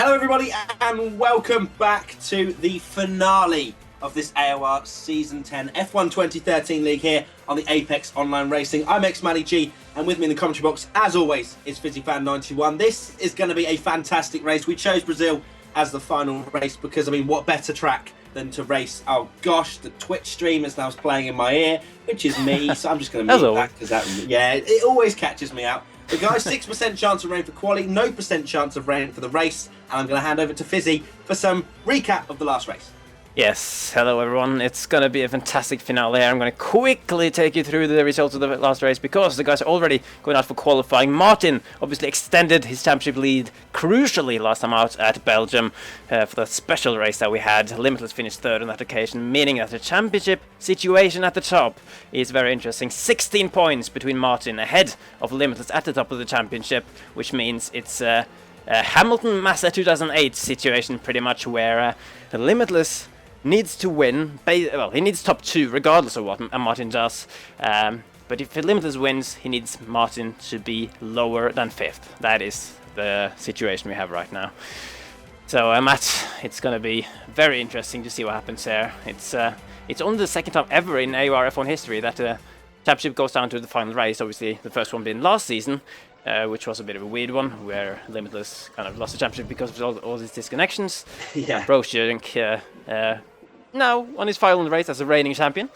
Hello everybody and welcome back to the finale of this AOR Season 10 F1 2013 League here on the Apex Online Racing. I'm xMattyG and with me in the commentary box, as always, is FizzyFan91. This is going to be a fantastic race. We chose Brazil as the final race because, I mean, what better track than to race? Oh gosh, the Twitch stream is now playing in my ear, which is me, so I'm just going to mute that because it always catches me out. But guys, 6% chance of rain for quali, no % chance of rain for the race, and I'm going to hand over to Fizzy for some recap of the last race. Yes, hello everyone, it's going to be a fantastic finale. I'm going to quickly take you through the results of the last race because the guys are already going out for qualifying. Martin obviously extended his championship lead crucially last time out at Belgium for the special race that we had. Limitless finished third on that occasion, meaning that the championship situation at the top is very interesting. 16 points between Martin ahead of Limitless at the top of the championship, which means it's a Hamilton Massa 2008 situation pretty much where Limitless needs to win. Well, he needs top 2 regardless of what Martin does. But if Limitless wins, he needs Martin to be lower than 5th. That is the situation we have right now. So Matt, it's going to be very interesting to see what happens there. It's only the second time ever in AOR F1 history that the championship goes down to the final race. Obviously, the first one being last season, which was a bit of a weird one, where Limitless kind of lost the championship because of all these disconnections. Yeah. Broshuk, now on his final race as a reigning champion.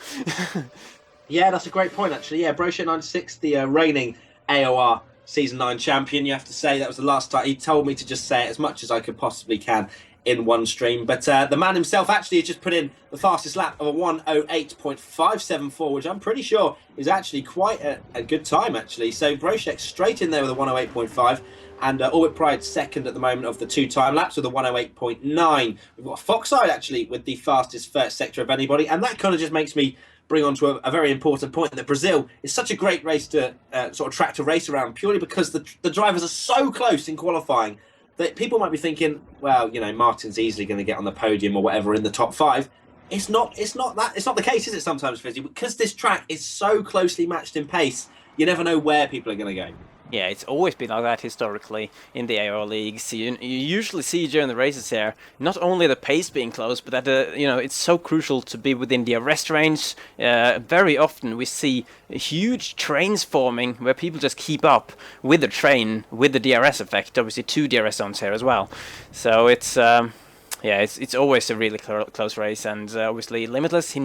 Yeah, that's a great point, actually. Yeah, Broshuk96, the reigning AOR Season 9 champion. You have to say that was the last time. He told me to just say it as much as I could possibly can in one stream. But the man himself actually has just put in the fastest lap of a 1:08.574, which I'm pretty sure is actually quite a good time, actually. So Broshuk straight in there with a 1:08.5. And Orbit Pride second at the moment of the 2 time laps with a 1:08.9. We've got Foxside actually with the fastest first sector of anybody. And that kind of just makes me bring on to a very important point that Brazil is such a great race to sort of track to race around, purely because the drivers are so close in qualifying that people might be thinking, well, you know, Martin's easily going to get on the podium or whatever in the top 5. It's not the case, is it, sometimes, Fizzy? Because this track is so closely matched in pace, you never know where people are going to go. Yeah, it's always been like that historically in the AOR leagues. You usually see during the races here, not only the pace being close, but that it's so crucial to be within the arrest range. Very often we see huge trains forming where people just keep up with the train, with the DRS effect. Obviously 2 DRS zones here as well. So it's always a really close race, and obviously Limitless, he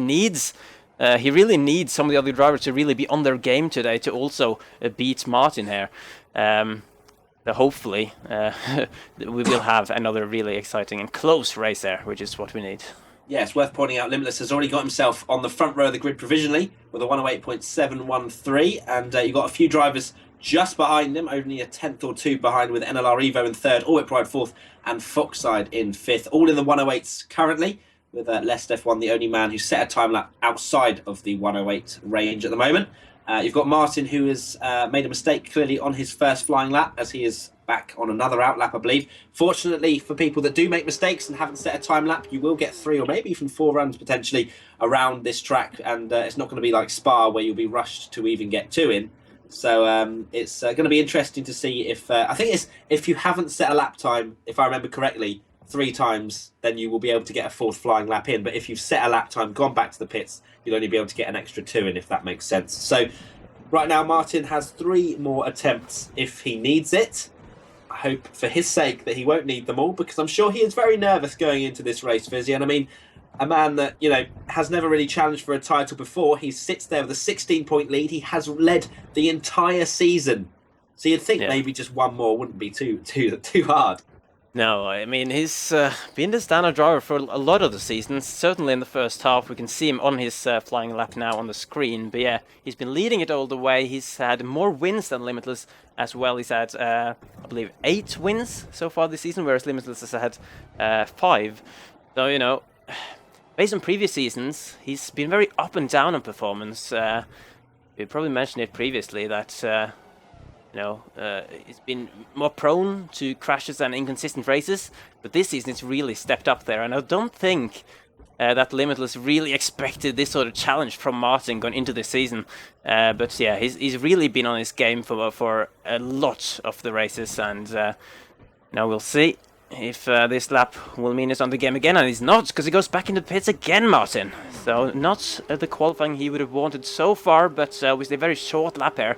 really needs some of the other drivers to really be on their game today to also beat Martin here. So hopefully we will have another really exciting and close race there, which is what we need. Yeah, it's worth pointing out Limitless has already got himself on the front row of the grid provisionally with a 1:08.713, and you've got a few drivers just behind him, only a 10th or 2 behind, with NLR Evo in 3rd, Orbit Pride 4th, and Foxside in 5th, all in the 1:08s currently, with Lest F1 the only man who set a time lap outside of the 1:08 range at the moment. You've got Martin, who has made a mistake clearly on his first flying lap, as he is back on another out lap, I believe. Fortunately for people that do make mistakes and haven't set a time lap, you will get 3 or maybe even 4 runs potentially around this track, and it's not going to be like Spa where you'll be rushed to even get 2 in. So it's going to be interesting to see if I think it's if you haven't set a lap time, if I remember correctly, 3 times, then you will be able to get a 4th flying lap in. But if you've set a lap time, gone back to the pits, you'll only be able to get an extra 2 in, if that makes sense. So right now Martin has 3 more attempts if he needs it. I hope for his sake that he won't need them all, because I'm sure he is very nervous going into this race, Fizzy. And I mean, a man that, you know, has never really challenged for a title before, he sits there with a 16-point lead. He has led the entire season. So you'd think maybe just 1 more wouldn't be too hard. No, I mean, he's been the standard driver for a lot of the seasons. Certainly in the first half, we can see him on his flying lap now on the screen. But yeah, he's been leading it all the way. He's had more wins than Limitless as well. He's had, I believe, 8 wins so far this season, whereas Limitless has had 5. So, you know, based on previous seasons, he's been very up and down in performance. We probably mentioned it previously that he's been more prone to crashes and inconsistent races, but this season it's really stepped up there, and I don't think that Limitless really expected this sort of challenge from Martin going into this season. But yeah, he's really been on his game for a lot of the races, and now we'll see if this lap will mean it's on the game again, and he's not, because he goes back into pits again, Martin. So not the qualifying he would have wanted so far, but with a very short lap here,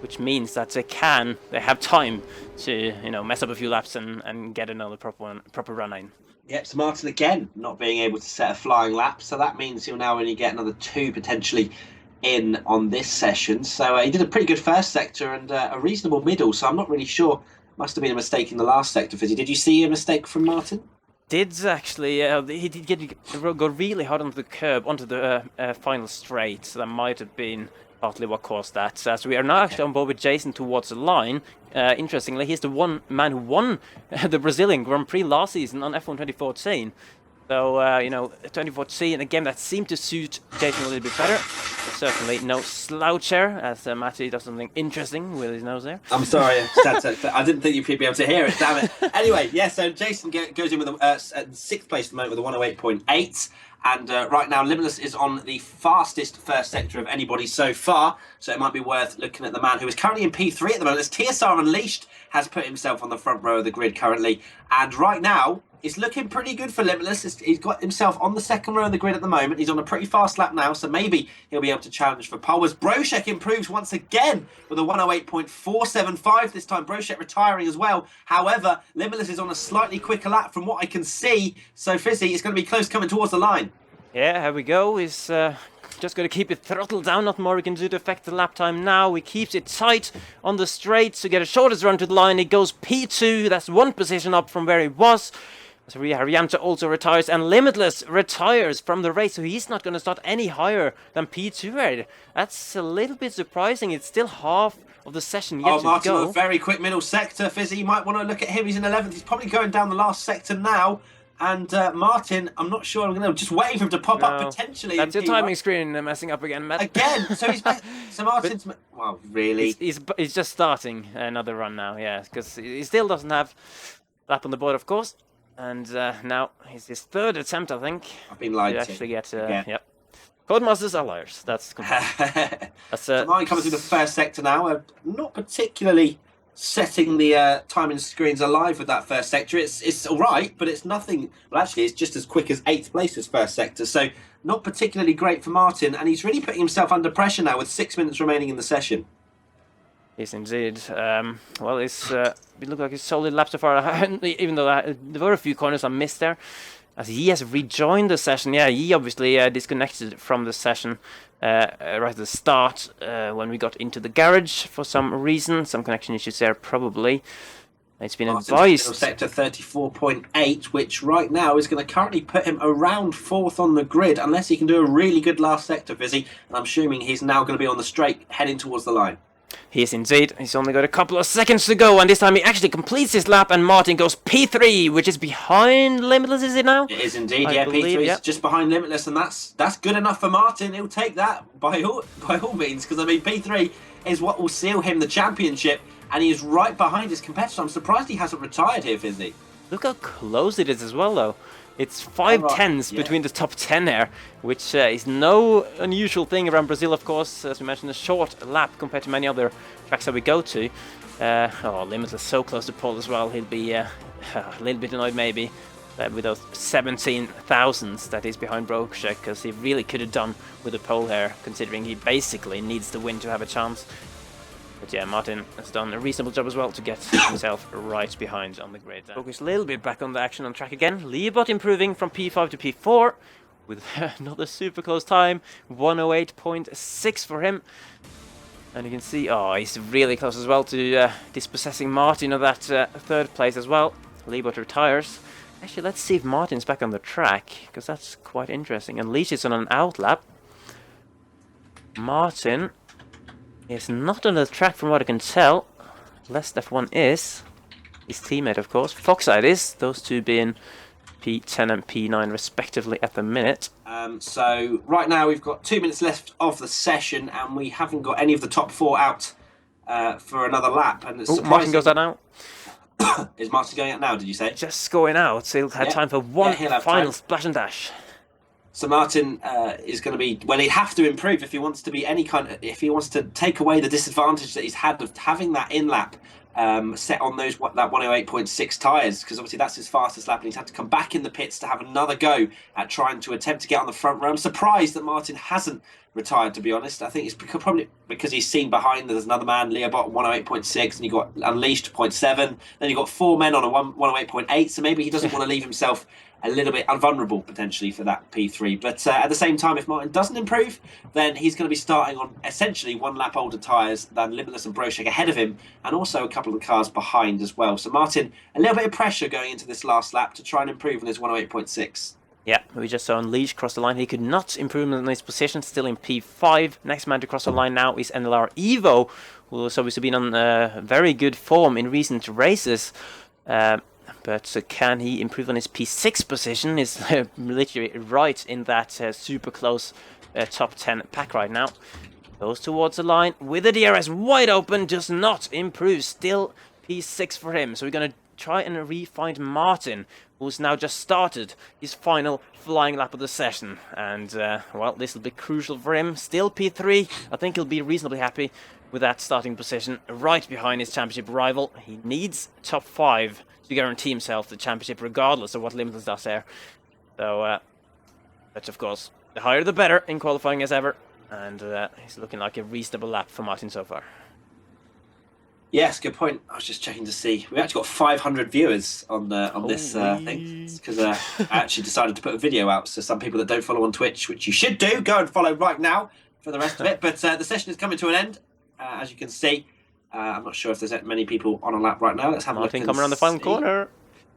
which means that they have time to mess up a few laps and get another proper run in. Yep, so Martin again not being able to set a flying lap, so that means he'll now only get another 2 potentially in on this session. So he did a pretty good first sector and a reasonable middle, so I'm not really sure. Must have been a mistake in the last sector, Fizzy. Did you see a mistake from Martin? Did actually. He did go really hard onto the curb, onto the final straight, so that might have been partly what caused that. So we are now actually on board with Jason towards the line. Interestingly, he's the one man who won the Brazilian Grand Prix last season on F1 2014. So, 2014, a game that seemed to suit Jason a little bit better. But certainly no slouch here, as Matty does something interesting with his nose there. I'm sorry, I didn't think you'd be able to hear it, damn it. Anyway, yeah, so Jason goes in with at 6th place at the moment with a 108.8. And right now, Limitless is on the fastest first sector of anybody so far. So it might be worth looking at the man who is currently in P3 at the moment. As TSR Unleashed has put himself on the front row of the grid currently. And right now, it's looking pretty good for Limitless. He's got himself on the 2nd row of the grid at the moment. He's on a pretty fast lap now, so maybe he'll be able to challenge for pole. As Broshek improves once again with a 108.475 this time. Broshek retiring as well. However, Limitless is on a slightly quicker lap from what I can see. So Fizzy, it's going to be close coming towards the line. Yeah, here we go. He's just going to keep it throttled down. Not more we can do to affect the lap time now. He keeps it tight on the straights to get a shortest run to the line. He goes P2. That's 1 position up from where he was. So Arianta also retires, and Limitless retires from the race, so he's not going to start any higher than P2 here. That's a little bit surprising. It's still half of the session yet to Martin, go. a very quick middle sector. Fizzy, you might want to look at him. He's in 11th. He's probably going down the last sector now. And Martin, I'm not sure. I'm going to just waiting for him to pop up potentially. That's your timing screen messing up again, Matt. Again, so he's so Martin's. Well, really, he's just starting another run now, yeah, because he still doesn't have lap on the board, of course. And now it's his 3rd attempt, I think. I've been lied to. Actually get, yep. Codemasters are liars. That's so Martin coming through the first sector now. Not particularly setting the timing screens alive with that first sector. It's all right, but it's nothing. Well, actually, it's just as quick as 8th place as first sector. So not particularly great for Martin, and he's really putting himself under pressure now with 6 minutes remaining in the session. Yes, indeed. Well, it looked like a solid lap so far, even though there were a few corners I missed there. As he has rejoined the session. Yeah, he obviously disconnected from the session right at the start when we got into the garage for some reason. Some connection issues there, probably. It's been advised. Sector 34.8, which right now is going to currently put him around 4th on the grid, unless he can do a really good last sector, Fizzy. And I'm assuming he's now going to be on the straight, heading towards the line. He is indeed. He's only got a couple of seconds to go, and this time he actually completes his lap, and Martin goes P3, which is behind Limitless, is it now? It is indeed, yeah. P3 is just behind Limitless, and that's good enough for Martin. He'll take that by all means, because I mean P3 is what will seal him the championship, and he is right behind his competitor. I'm surprised he hasn't retired here, Fizzy. Look how close it is as well, though. It's 5 tenths between the top 10 there, which is no unusual thing around Brazil, of course. As we mentioned, a short lap compared to many other tracks that we go to. Limitless so close to pole as well. He'll be a little bit annoyed maybe with those 17 thousandths that is behind Broshek, because he really could have done with a pole here, considering he basically needs the win to have a chance. But yeah, Martin has done a reasonable job as well to get himself right behind on the grid. Focus a little bit back on the action on track again. Leobot improving from P5 to P4 with another super close time. 108.6 for him. And you can see, he's really close as well to dispossessing Martin of that 3rd place as well. Leobot retires. Actually, let's see if Martin's back on the track, because that's quite interesting. And Leach is on an out lap. Martin is not on the track from what I can tell. Lest F1 is. His teammate, of course. Foxside is. Those two being P10 and P9 respectively at the minute. So right now we've got 2 minutes left of the session, and we haven't got any of the top 4 out for another lap. And it's Martin goes out now. Is Martin going out now, did you say? Just going out. So he'll have time for one final splash and dash. So Martin is going to be, well, he'd have to improve if he wants to be if he wants to take away the disadvantage that he's had of having that in lap set on that 108.6 tyres, because obviously that's his fastest lap, and he's had to come back in the pits to have another go at trying to attempt to get on the front row. I'm surprised that Martin hasn't retired, to be honest. I think it's probably because he's seen behind there's another man, Leobot 108.6, and you got Unleashed 0.7, then you got 4 men on a 108.8, so maybe he doesn't want to leave himself a little bit vulnerable potentially for that P3. But at the same time, if Martin doesn't improve, then he's going to be starting on essentially 1 lap older tyres than Limitless and Brochek ahead of him, and also a couple of cars behind as well. So Martin, a little bit of pressure going into this last lap to try and improve on his 108.6. Yeah, we just saw Unleashed cross the line. He could not improve in his position, still in P5. Next man to cross the line now is NLR Evo, who has obviously been on very good form in recent races. But can he improve on his P6 position? Is literally right in that super close top 10 pack right now. Goes towards the line with the DRS wide open, does not improve. Still P6 for him. So we're going to try and re-find Martin, who's now just started his final flying lap of the session. And, well, this will be crucial for him. Still P3. I think he'll be reasonably happy with that starting position right behind his championship rival. He needs top 5 to guarantee himself the championship regardless of what Limitless does there. So, that's of course, the higher the better in qualifying as ever. And he's looking like a reasonable lap for Martin so far. Yes, good point. I was just checking to see. We actually got 500 viewers on this thing, because I actually decided to put a video out. So some people that don't follow on Twitch, which you should do, go and follow right now for the rest of it. But the session is coming to an end, as you can see. I'm not sure if there's many people on a lap right now. Let's have a look. Martin coming around the final corner.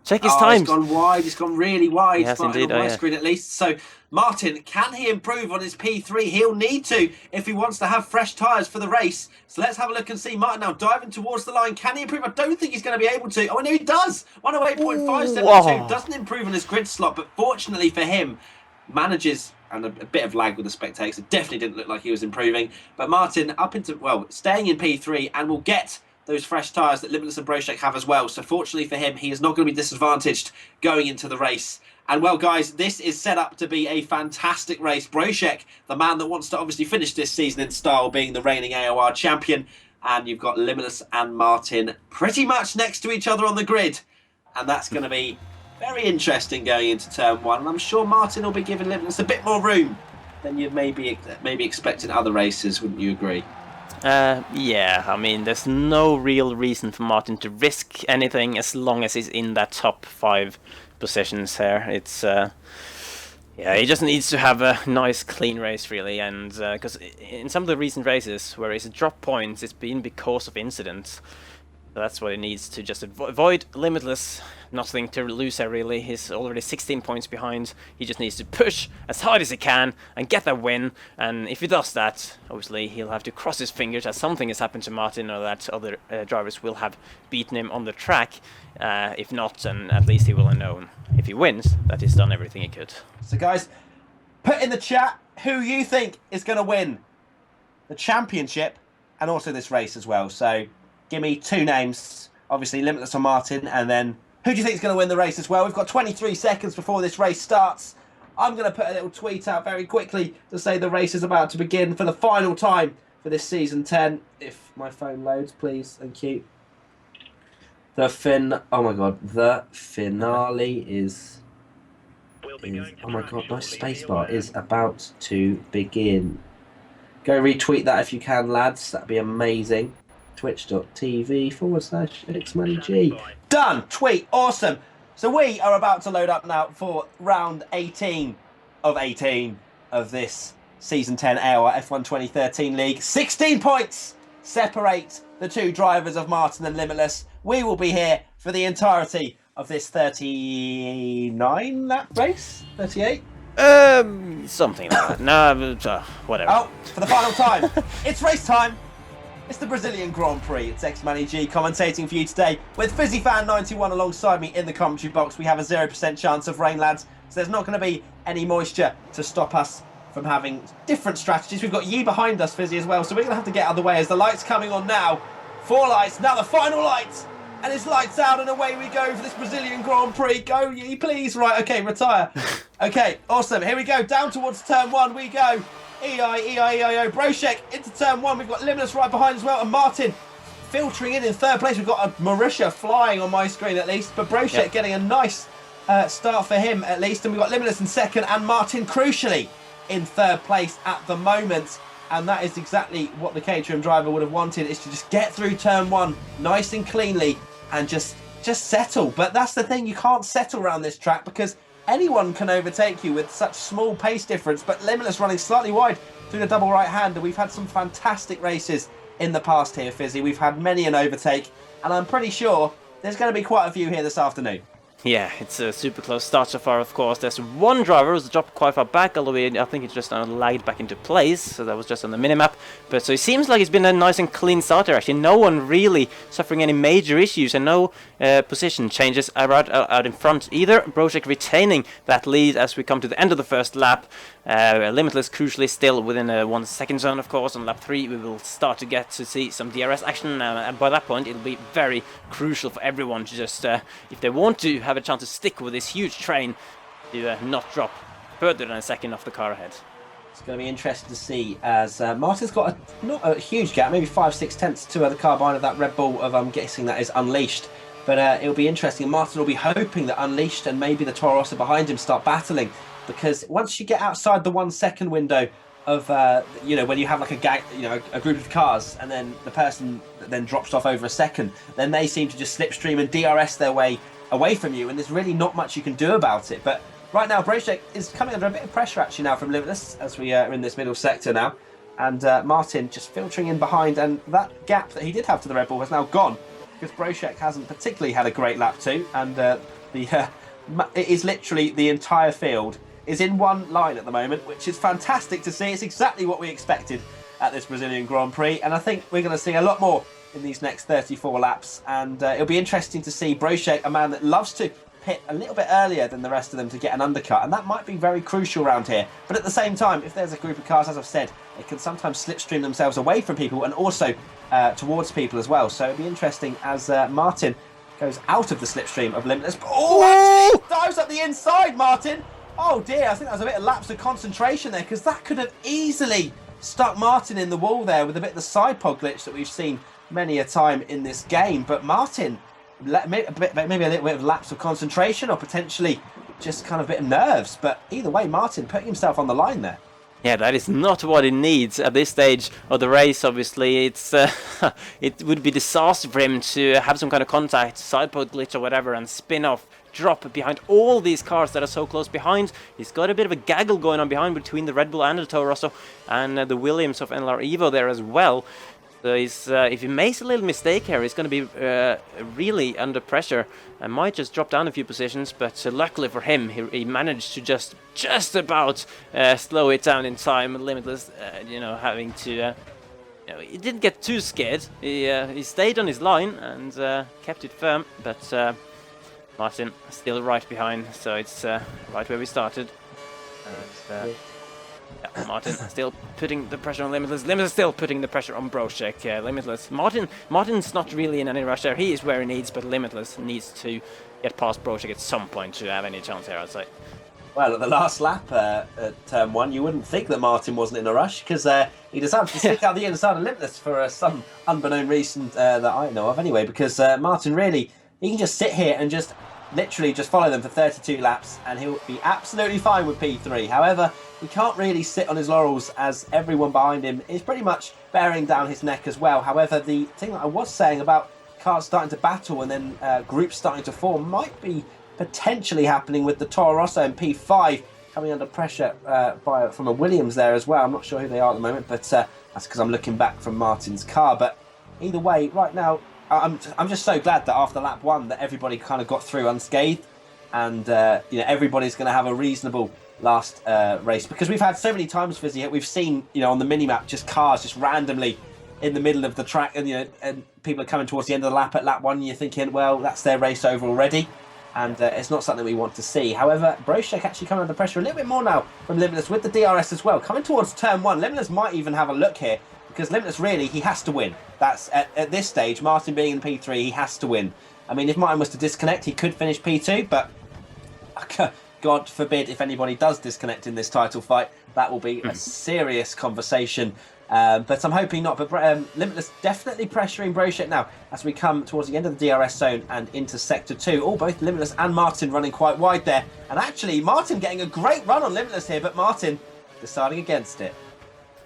Check his times. He's gone wide. He's gone really wide. Yes, indeed. On my screen at least. So, Martin, can he improve on his P3? He'll need to if he wants to have fresh tyres for the race. So let's have a look and see. Martin now diving towards the line. Can he improve? I don't think he's going to be able to. Oh, no, he does. 108.572. Doesn't improve on his grid slot, but fortunately for him, manages, and a bit of lag with the spectators. It definitely didn't look like he was improving. But Martin staying in P3, and will get those fresh tyres that Limitless and Brochek have as well. So fortunately for him, he is not going to be disadvantaged going into the race. And well, guys, this is set up to be a fantastic race. Brochek, the man that wants to obviously finish this season in style, being the reigning AOR champion. And you've got Limitless and Martin pretty much next to each other on the grid. And that's going to be very interesting going into turn 1. And I'm sure Martin will be giving Limitless a bit more room than you'd maybe expect in other races, wouldn't you agree? Yeah, I mean, there's no real reason for Martin to risk anything as long as he's in that top 5 positions here. It's, yeah, he just needs to have a nice, clean race, really, and, because in some of the recent races where he's dropped points, it's been because of incidents. So that's what he needs to just avoid Limitless. Nothing to lose there, really. He's already 16 points behind. He just needs to push as hard as he can and get that win. And if he does that, obviously he'll have to cross his fingers that something has happened to Martin, or that other drivers will have beaten him on the track. If not, then at least he will have known, if he wins, that he's done everything he could. So guys, put in the chat who you think is going to win the championship and also this race as well. So give me 2 names, obviously Limitless or Martin, and then who do you think is going to win the race as well? We've got 23 seconds before this race starts. I'm going to put a little tweet out very quickly to say the race is about to begin for the final time for this season 10. If my phone loads, please. Thank you. The finale is oh my god, my spacebar is about to begin. Go retweet that if you can, lads. That'd be amazing. Twitch.tv/xMattyG. Done. Tweet. Awesome. So we are about to load up now for round 18 of this season 10 AOR F1 2013 league. 16 points separate the 2 drivers of Martin and Limitless. We will be here for the entirety of this 39 lap race. 38. Something like that. No, whatever. Oh, for the final time. It's race time. It's the Brazilian Grand Prix. It's xMattyG commentating for you today with FizzyFan91 alongside me in the commentary box. We have a 0% chance of rain, lads, so there's not going to be any moisture to stop us from having different strategies. We've got Yi behind us, Fizzy, as well, so we're going to have to get out of the way as the light's coming on now. 4 lights, now the final light, and it's lights out and away we go for this Brazilian Grand Prix. Go, Yi, please. Right, okay, retire. Okay, awesome. Here we go. Down towards turn 1 we go. EIO. Brochek into turn 1. We've got Limitless right behind as well. And Martin filtering in third place. We've got a Marisha flying on my screen at least, but Brochek getting a nice start for him at least. And we've got Limitless in second and Martin crucially in third place at the moment. And that is exactly what the Caterham driver would have wanted, is to just get through turn one nice and cleanly and just settle. But that's the thing, you can't settle around this track because anyone can overtake you with such small pace difference. But Limitless running slightly wide through the double right hander. We've had some fantastic races in the past here, Fizzy. We've had many an overtake, and I'm pretty sure there's going to be quite a few here this afternoon. Yeah, it's a super close start so far, of course. There's one driver who's dropped quite far back, although I think it's just lagged back into place, so that was just on the minimap. But so it seems like it's been a nice and clean start there, actually. No one really suffering any major issues, and no position changes out in front either. Brochek retaining that lead as we come to the end of the first lap. Limitless crucially still within a 1 second zone, of course. On lap 3 we will start to get to see some DRS action, and by that point it'll be very crucial for everyone to just, if they want to have a chance to stick with this huge train, to not drop further than a second off the car ahead. It's going to be interesting to see, as Martin's got not a huge gap, maybe 5-6 tenths to the car behind of that Red Bull of, I'm guessing that is Unleashed. But it'll be interesting. Martin will be hoping that Unleashed and maybe the Toro Rosso behind him start battling, because once you get outside the 1 second window of when you have like a group of cars, and then the person then drops off over a second, then they seem to just slipstream and DRS their way away from you, and there's really not much you can do about it. But right now Brochek is coming under a bit of pressure actually now from Limitless, as we are in this middle sector now, and Martin just filtering in behind, and that gap that he did have to the Red Bull has now gone, because Brochek hasn't particularly had a great lap too, and it is literally the entire field is in one line at the moment, which is fantastic to see. It's exactly what we expected at this Brazilian Grand Prix, and I think we're going to see a lot more in these next 34 laps, and it'll be interesting to see Brochek, a man that loves to pit a little bit earlier than the rest of them to get an undercut, and that might be very crucial around here. But at the same time, if there's a group of cars, as I've said, they can sometimes slipstream themselves away from people and also towards people as well. So it'll be interesting as Martin goes out of the slipstream of Limitless. Oh, actually dives up the inside, Martin. Oh dear, I think that was a bit of lapse of concentration there, because that could have easily stuck Martin in the wall there with a bit of the side pod glitch that we've seen many a time in this game. But Martin, maybe a little bit of lapse of concentration, or potentially just kind of a bit of nerves. But either way, Martin putting himself on the line there. Yeah, that is not what it needs at this stage of the race. Obviously, it's it would be disaster for him to have some kind of contact, side pod glitch or whatever, and spin off, drop behind all these cars that are so close behind. He's got a bit of a gaggle going on behind between the Red Bull and the Toro Rosso, and the Williams of NLR Evo there as well. So he's, if he makes a little mistake here, he's going to be really under pressure and might just drop down a few positions. But luckily for him, he managed to just about slow it down in time. Limitless, having to, he didn't get too scared. He stayed on his line and kept it firm. But Martin still right behind, so it's right where we started. And, Martin still putting the pressure on Limitless. Limitless still putting the pressure on Brochek. Limitless. Martin's not really in any rush there. He is where he needs, but Limitless needs to get past Brochek at some point to have any chance here, I'd say. Well, at the last lap at turn 1, you wouldn't think that Martin wasn't in a rush, because he decided to stick out the inside of Limitless for some unbeknown reason that I know of anyway, because Martin really, he can just sit here and just literally just follow them for 32 laps and he'll be absolutely fine with P3. However, he can't really sit on his laurels, as everyone behind him is pretty much bearing down his neck as well. However, the thing that I was saying about cars starting to battle and then groups starting to form might be potentially happening with the Toro Rosso and P5 coming under pressure from a Williams there as well. I'm not sure who they are at the moment, but that's because I'm looking back from Martin's car. But either way, right now, I'm just so glad that after lap 1 that everybody kind of got through unscathed, and everybody's going to have a reasonable last race, because we've had so many times, Fizzy, we've seen on the mini-map just cars just randomly in the middle of the track, and people are coming towards the end of the lap at lap 1 and you're thinking, well, that's their race over already, and it's not something we want to see. However, Brochek actually coming under pressure a little bit more now from Limitless with the DRS as well, coming towards turn 1. Limitless might even have a look here, because Limitless really, he has to win. That's at this stage, Martin being in P3, he has to win. I mean, if Martin was to disconnect, he could finish P2, but God forbid if anybody does disconnect in this title fight, that will be a serious conversation But I'm hoping not. But Limitless definitely pressuring Brochek now as we come towards the end of the DRS zone and into Sector 2. Oh, both Limitless and Martin running quite wide there. And actually, Martin getting a great run on Limitless here, but Martin deciding against it.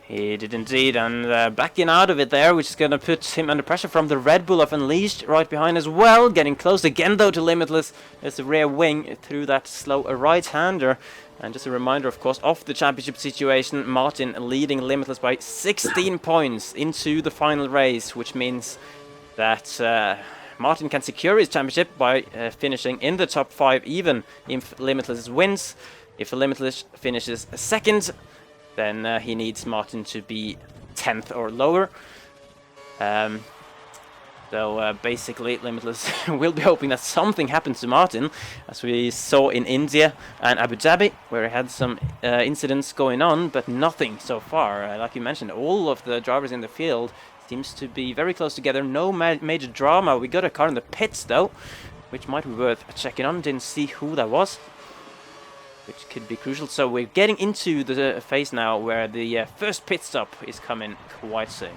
He did indeed, and backing out of it there, which is going to put him under pressure from the Red Bull of Unleashed right behind as well. Getting close again, though, to Limitless as the rear wing through that slow right-hander. And just a reminder, of course, of the championship situation. Martin leading Limitless by 16 points into the final race, which means that Martin can secure his championship by finishing in the top 5, even if Limitless wins. If Limitless finishes second, then he needs Martin to be 10th or lower. So basically, Limitless will be hoping that something happens to Martin, as we saw in India and Abu Dhabi, where he had some incidents going on, but nothing so far. Like you mentioned, all of the drivers in the field seems to be very close together. No major drama. We got a car in the pits, though, which might be worth checking on. Didn't see who that was, which could be crucial. So we're getting into the phase now where the first pit stop is coming quite soon.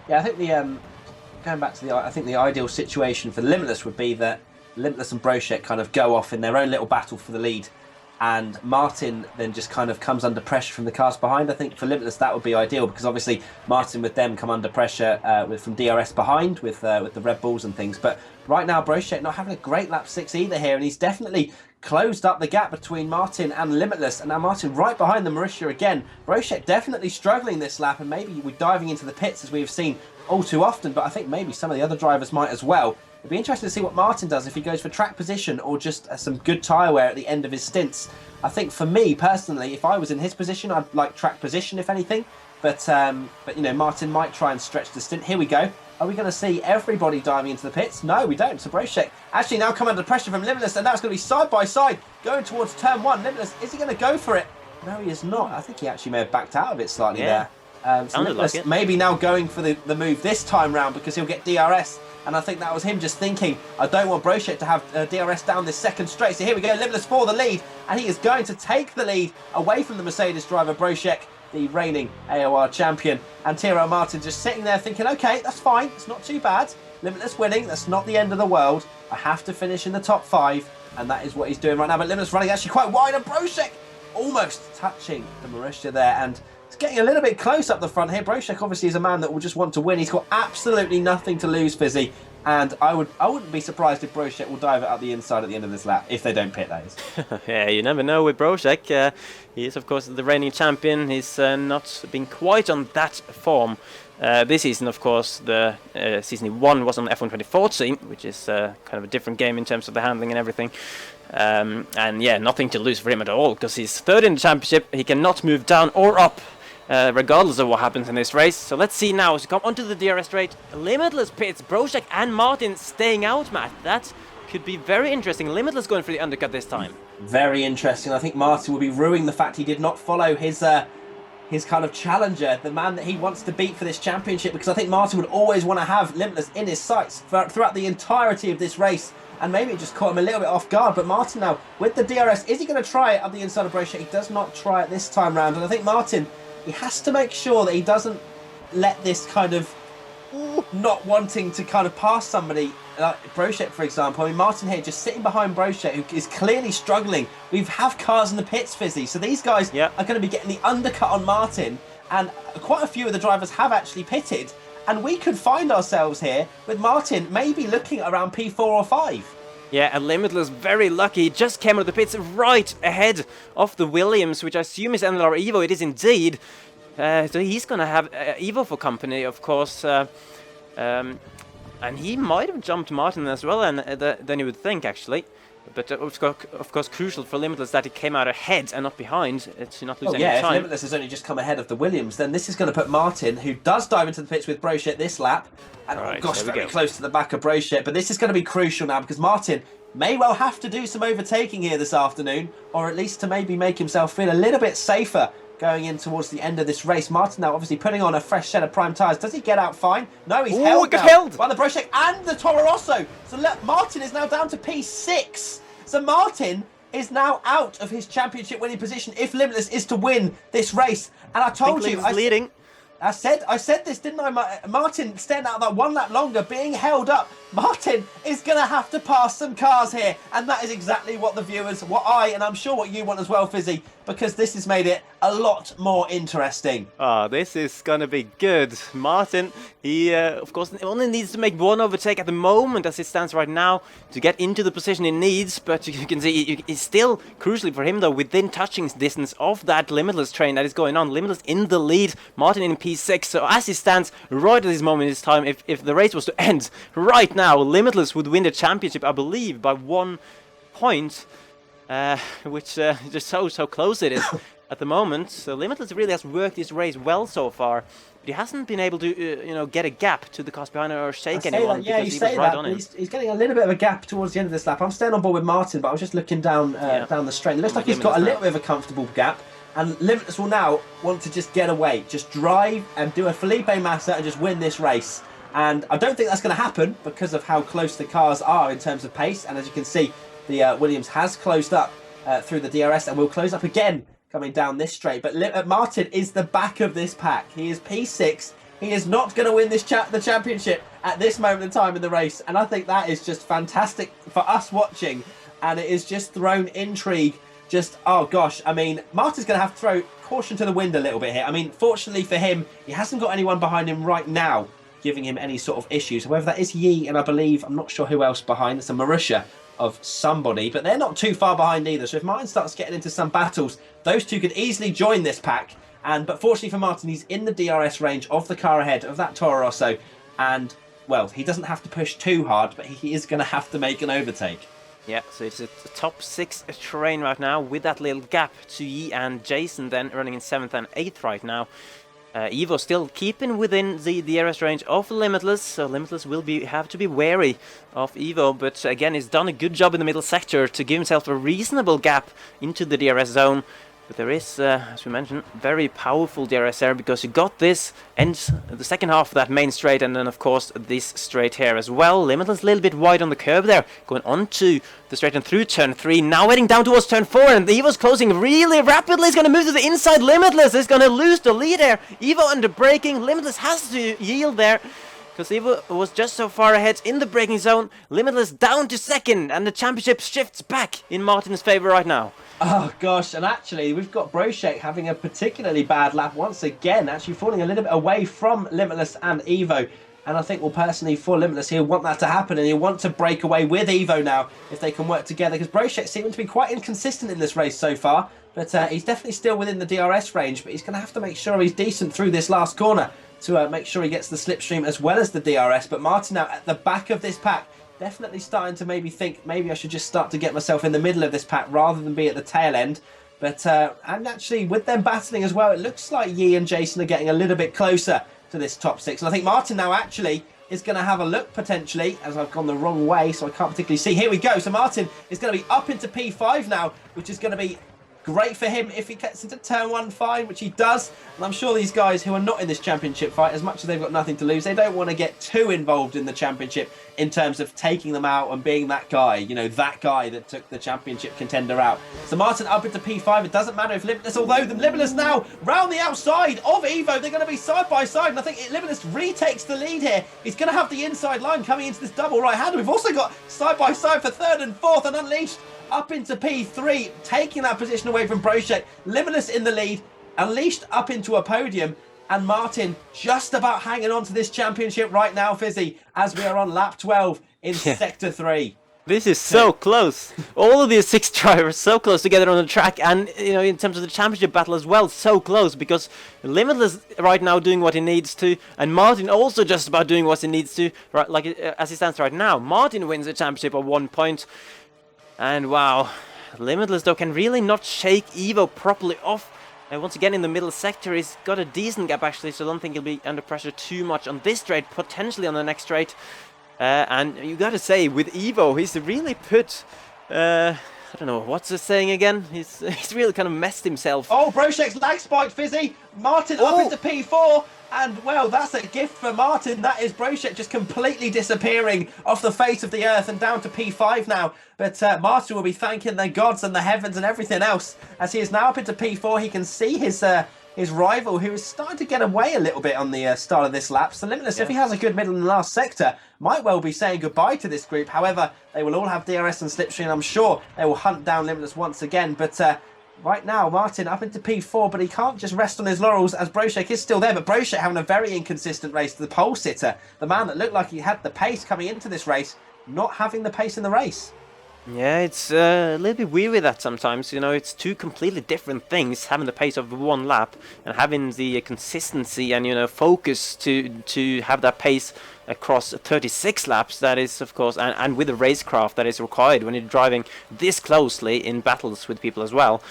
Yeah, I think the going back to I think the ideal situation for Limitless would be that Limitless and Brochek kind of go off in their own little battle for the lead, and Martin then just kind of comes under pressure from the cars behind. I think for Limitless that would be ideal, because obviously Martin with them come under pressure from DRS behind with the Red Bulls and things. But right now Brochek not having a great lap 6 either here, and he's definitely closed up the gap between Martin and Limitless, and now Martin right behind the Mauritia again. Brochek definitely struggling this lap, and maybe we're diving into the pits as we have seen all too often, but I think maybe some of the other drivers might as well. It'd be interesting to see what Martin does, if he goes for track position or just some good tyre wear at the end of his stints. I think for me personally, if I was in his position, I'd like track position if anything, but you know, Martin might try and stretch the stint. Here we go. Are we going to see everybody diving into the pits? No, we don't. So Brochek actually now come under pressure from Limitless, and now it's going to be side by side going towards turn 1. Limitless, is he going to go for it? No, he is not. I think he actually may have backed out of it slightly there. So Limitless like maybe now going for the move this time round, because he'll get DRS. And I think that was him just thinking, I don't want Brochek to have DRS down this second straight. So here we go, Limitless for the lead. And he is going to take the lead away from the Mercedes driver, Brochek, the reigning AOR champion. And Tyrrell Martin just sitting there thinking, okay, that's fine. It's not too bad. Limitless winning. That's not the end of the world. I have to finish in the top 5. And that is what he's doing right now. But Limitless running actually quite wide, and Brochek almost touching the Mauritia there. And it's getting a little bit close up the front here. Brochek obviously is a man that will just want to win. He's got absolutely nothing to lose, Fizzy. And I wouldn't be surprised if Brochek will dive it up the inside at the end of this lap, if they don't pit, that is. Yeah, you never know with Brochek. He is, of course, the reigning champion. He's not been quite on that form this season. Of course, the season he won was on F1 2014, which is kind of a different game in terms of the handling and everything. And yeah, nothing to lose for him at all, because he's third in the championship. He cannot move down or up, regardless of what happens in this race. So let's see now as we come onto the DRS straight. Limitless pits, Brochek and Martin staying out, Matt. That could be very interesting. Limitless going for the undercut this time. Very interesting. I think Martin will be ruining the fact he did not follow his kind of challenger, the man that he wants to beat for this championship, because I think Martin would always want to have Limitless in his sights throughout the entirety of this race. And maybe it just caught him a little bit off guard. But Martin now, with the DRS, is he going to try it up the inside of Brochek? He does not try it this time round. And I think Martin, he has to make sure that he doesn't let this kind of not wanting to kind of pass somebody, like Brochek, for example. I mean, Martin here just sitting behind Brochek, who is clearly struggling. We have cars in the pits, Fizzy. So these guys are going to be getting the undercut on Martin. And quite a few of the drivers have actually pitted. And we could find ourselves here with Martin maybe looking at around P4 or 5. Yeah, and Limitless very lucky. He just came out of the pits right ahead of the Williams, which I assume is NLR Evo. It is indeed. So he's going to have Evo for company, of course. And he might have jumped Martin as well than you would think, actually. But of course, crucial for Limitless that he came out ahead and not behind to not lose any time. If Limitless has only just come ahead of the Williams, then this is going to put Martin, who does dive into the pits with Brochek this lap, and very close to the back of Brochek. But this is going to be crucial now, because Martin may well have to do some overtaking here this afternoon, or at least to maybe make himself feel a little bit safer going in towards the end of this race. Martin now obviously putting on a fresh set of prime tyres. Does he get out fine? No, he's held by the Brochek and the Toro Rosso. So look, Martin is now down to P6. So Martin is now out of his championship winning position if Limitless is to win this race. And I told you, leading. I said this, didn't I? Martin staying out that 1 lap longer, being held up. Martin is going to have to pass some cars here. And that is exactly what the viewers, and I'm sure what you want as well, Fizzy, because this has made it a lot more interesting. Oh, this is going to be good. Martin, he, of course, only needs to make 1 overtake at the moment as it stands right now to get into the position he needs. But you can see it's still, crucially for him, though, within touching distance of that Limitless train that is going on. Limitless in the lead, Martin in P6. So as he stands right at this moment in this time, if the race was to end right now, Limitless would win the championship, I believe, by 1 point, which just so close it is at the moment. So Limitless really has worked this race well so far, but he hasn't been able to get a gap to the cars behind or shake anyone. Yeah, you say that. He's getting a little bit of a gap towards the end of this lap. I'm staying on board with Martin, but I was just looking down down the straight. It looks like he's got a little bit of a comfortable gap. And Limitless will now want to just get away, just drive and do a Felipe Massa and just win this race. And I don't think that's going to happen because of how close the cars are in terms of pace. And as you can see, the Williams has closed up through the DRS and will close up again coming down this straight. But Martin is the back of this pack. He is P6. He is not going to win the championship at this moment in time in the race. And I think that is just fantastic for us watching. And it is just thrown intrigue. Just, oh gosh, I mean, Martin's going to have to throw caution to the wind a little bit here. I mean, fortunately for him, he hasn't got anyone behind him right now giving him any sort of issues. However, that is Yi, and I believe, I'm not sure who else behind. It's a Marussia of somebody, but they're not too far behind either. So if Martin starts getting into some battles, those two could easily join this pack. But fortunately for Martin, he's in the DRS range of the car ahead of that Toro Rosso. And, well, he doesn't have to push too hard, but he is going to have to make an overtake. Yeah, so it's a top 6 train right now with that little gap to Yi and Jason then running in 7th and 8th right now. Evo still keeping within the DRS range of Limitless, so Limitless will have to be wary of Evo, but again he's done a good job in the middle sector to give himself a reasonable gap into the DRS zone. But there is, as we mentioned, very powerful DRS there because you got this and the second half of that main straight and then of course this straight here as well. Limitless a little bit wide on the curb there, going on to the straight and through turn 3, now heading down towards turn 4 and Evo's closing really rapidly. He's going to move to the inside. Limitless is going to lose the lead there. Evo under braking, Limitless has to yield there because Evo was just so far ahead in the braking zone. Limitless down to 2nd and the championship shifts back in Martin's favour right now. Oh gosh, and actually we've got Brochek having a particularly bad lap once again, actually falling a little bit away from Limitless and Evo. And I think, well, personally for Limitless, he'll want that to happen and he'll want to break away with Evo now if they can work together, because Brochek seems to be quite inconsistent in this race so far. But he's definitely still within the DRS range, but he's going to have to make sure he's decent through this last corner to make sure he gets the slipstream as well as the DRS. But Martin now at the back of this pack, definitely starting to maybe think maybe I should just start to get myself in the middle of this pack rather than be at the tail end. But and actually with them battling as well, it looks like Yi and Jason are getting a little bit closer to this top 6. And I think Martin now actually is going to have a look potentially, as I've gone the wrong way so I can't particularly see. Here we go. So Martin is going to be up into P5 now, which is going to be great for him if he gets into turn 1 fine, which he does. And I'm sure these guys who are not in this championship fight, as much as they've got nothing to lose, they don't want to get too involved in the championship in terms of taking them out and being that guy, you know, that guy that took the championship contender out. So Martin up into P5. It doesn't matter if Limitless, although the Limitless now round the outside of Evo, they're going to be side by side. And I think Limitless retakes the lead here. He's going to have the inside line coming into this double right-hander. We've also got side by side for 3rd and 4th and Unleashed up into P3, taking that position away from Brochek. Limitless in the lead, Unleashed up into a podium, and Martin just about hanging on to this championship right now, Fizzy, as we are on lap 12 in Sector 3. This is so close. All of these 6 drivers so close together on the track, and you know, in terms of the championship battle as well, so close, because Limitless right now doing what he needs to, and Martin also just about doing what he needs to, right? Like as he stands right now, Martin wins the championship at 1 point. And wow, Limitless though can really not shake Evo properly off. And once again in the middle sector, he's got a decent gap actually, so I don't think he'll be under pressure too much on this straight, potentially on the next straight. And you gotta say, with Evo, he's really put, I don't know, what's the saying again? He's really kind of messed himself. Oh, Brochek's lag spike, Fizzy. Martin up into P4. And, well, that's a gift for Martin. That is Brochek just completely disappearing off the face of the earth and down to P5 now. But Martin will be thanking the gods and the heavens and everything else as he is now up into P4. He can see his his rival, who is starting to get away a little bit on the start of this lap. So Limitless, if he has a good middle in the last sector, might well be saying goodbye to this group. However, they will all have DRS and Slipstream. I'm sure they will hunt down Limitless once again. But right now, Martin up into P4, but he can't just rest on his laurels as Broshek is still there. But Broshek having a very inconsistent race to the pole sitter. The man that looked like he had the pace coming into this race, not having the pace in the race. Yeah, it's a little bit weird with that sometimes. You know, it's two completely different things, having the pace of one lap and having the consistency and, you know, focus to have that pace across 36 laps. That is, of course, and with the racecraft that is required when you're driving this closely in battles with people as well.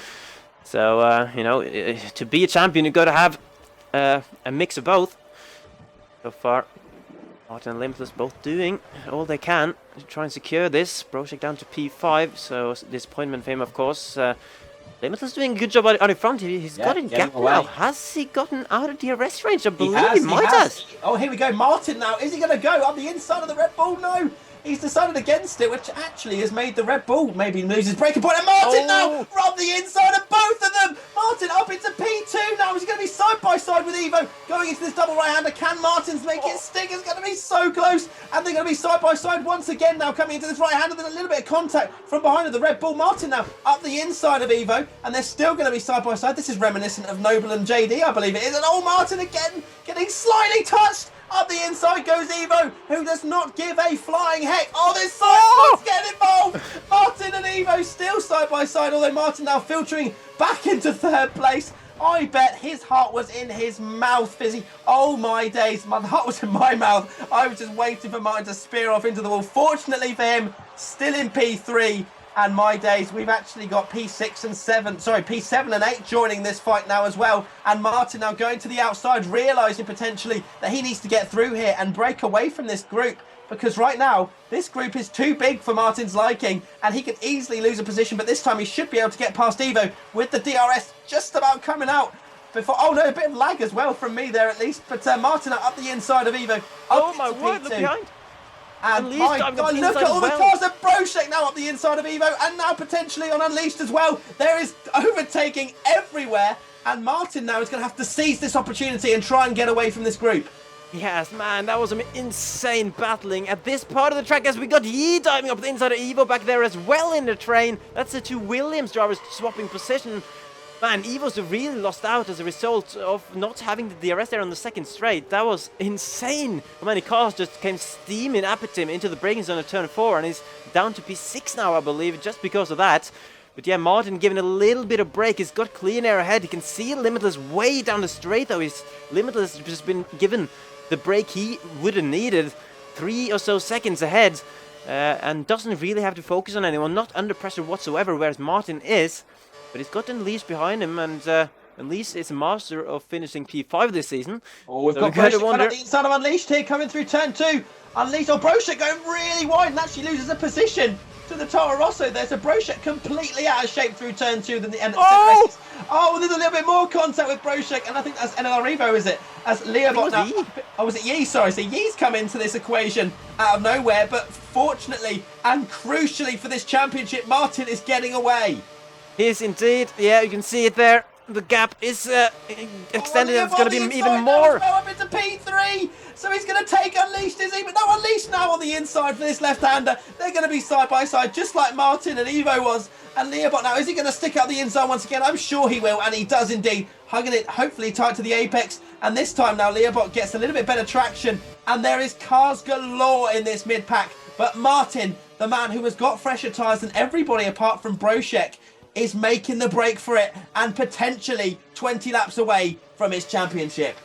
So, you know, to be a champion, you've got to have a mix of both. So far, Martin and Limitless both doing all they can to try and secure this. Broshek down to P5, so disappointment for him, of course. Limitless doing a good job out in front. He's got a gap now. Has he gotten out of DRS range? I believe he might have. Oh, here we go. Martin now. Is he going to go up the inside of the Red Bull? No. He's decided against it, which actually has made the Red Bull maybe lose his breaking point. And Martin now robbed the inside of both of them. Martin up into P2 now. He's going to be side by side with Evo going into this double right-hander. Can Martins make it stick? It's going to be so close. And they're going to be side by side once again now coming into this right-hander. Then a little bit of contact from behind of the Red Bull. Martin now up the inside of Evo. And they're still going to be side by side. This is reminiscent of Noble and JD, I believe it is. And Martin again getting slightly touched. Up the inside goes Evo, who does not give a flying heck. Oh, there's side spots getting involved. Martin and Evo still side by side, although Martin now filtering back into third place. I bet his heart was in his mouth, Fizzy. Oh my days, my heart was in my mouth. I was just waiting for Martin to spear off into the wall. Fortunately for him, still in P3. And my days, we've actually got P6 and 7, sorry, P7 and 8 joining this fight now as well. And Martin now going to the outside, realising potentially that he needs to get through here and break away from this group. Because right now, this group is too big for Martin's liking, and he can easily lose a position. But this time he should be able to get past Evo with the DRS just about coming out. Before, oh no, a bit of lag as well from me there at least. But Martin up the inside of Evo. Oh my word, look behind. And my God, look at all the cars of Broshek now up the inside of Evo, and now potentially on Unleashed as well. There is overtaking everywhere, and Martin now is going to have to seize this opportunity and try and get away from this group. Yes, man, that was some insane battling at this part of the track as we got Yi diving up the inside of Evo back there as well in the train. That's the two Williams drivers swapping position. Man, Evo's really lost out as a result of not having the DRS there on the second straight. That was insane. How many cars just came steaming up at him into the braking zone at turn 4, and he's down to P6 now, I believe, just because of that. But yeah, Martin giving a little bit of break. He's got clean air ahead. He can see Limitless way down the straight, though. Limitless has just been given the break he would have needed 3 or so seconds ahead, and doesn't really have to focus on anyone, not under pressure whatsoever, whereas Martin is. But he's got Unleashed behind him, and Unleashed is a master of finishing P5 this season. Oh, we've got Broshek on the inside of Unleashed here, coming through turn 2. Unleashed, oh, Broshek going really wide and actually loses a position to the Toro Rosso there. So Broshek completely out of shape through turn 2 than the end of the race. Oh, there's a little bit more contact with Broshek, and I think that's NLR Evo, is it? As Leobot now. Oh, was it Yi? Sorry, so Yi's come into this equation out of nowhere, but fortunately and crucially for this championship, Martin is getting away. He is indeed. Yeah, you can see it there. The gap is extended. It's going to be even more. Up into P3. So he's going to take Unleashed, is he? But no, Unleashed now on the inside for this left-hander. They're going to be side by side, just like Martin and Evo was. And Leobot now, is he going to stick out the inside once again? I'm sure he will, and he does indeed. Hugging it, hopefully tight to the apex. And this time now, Leobot gets a little bit better traction. And there is cars galore in this mid-pack. But Martin, the man who has got fresher tyres than everybody apart from Broshek, is making the break for it and potentially 20 laps away from his championship.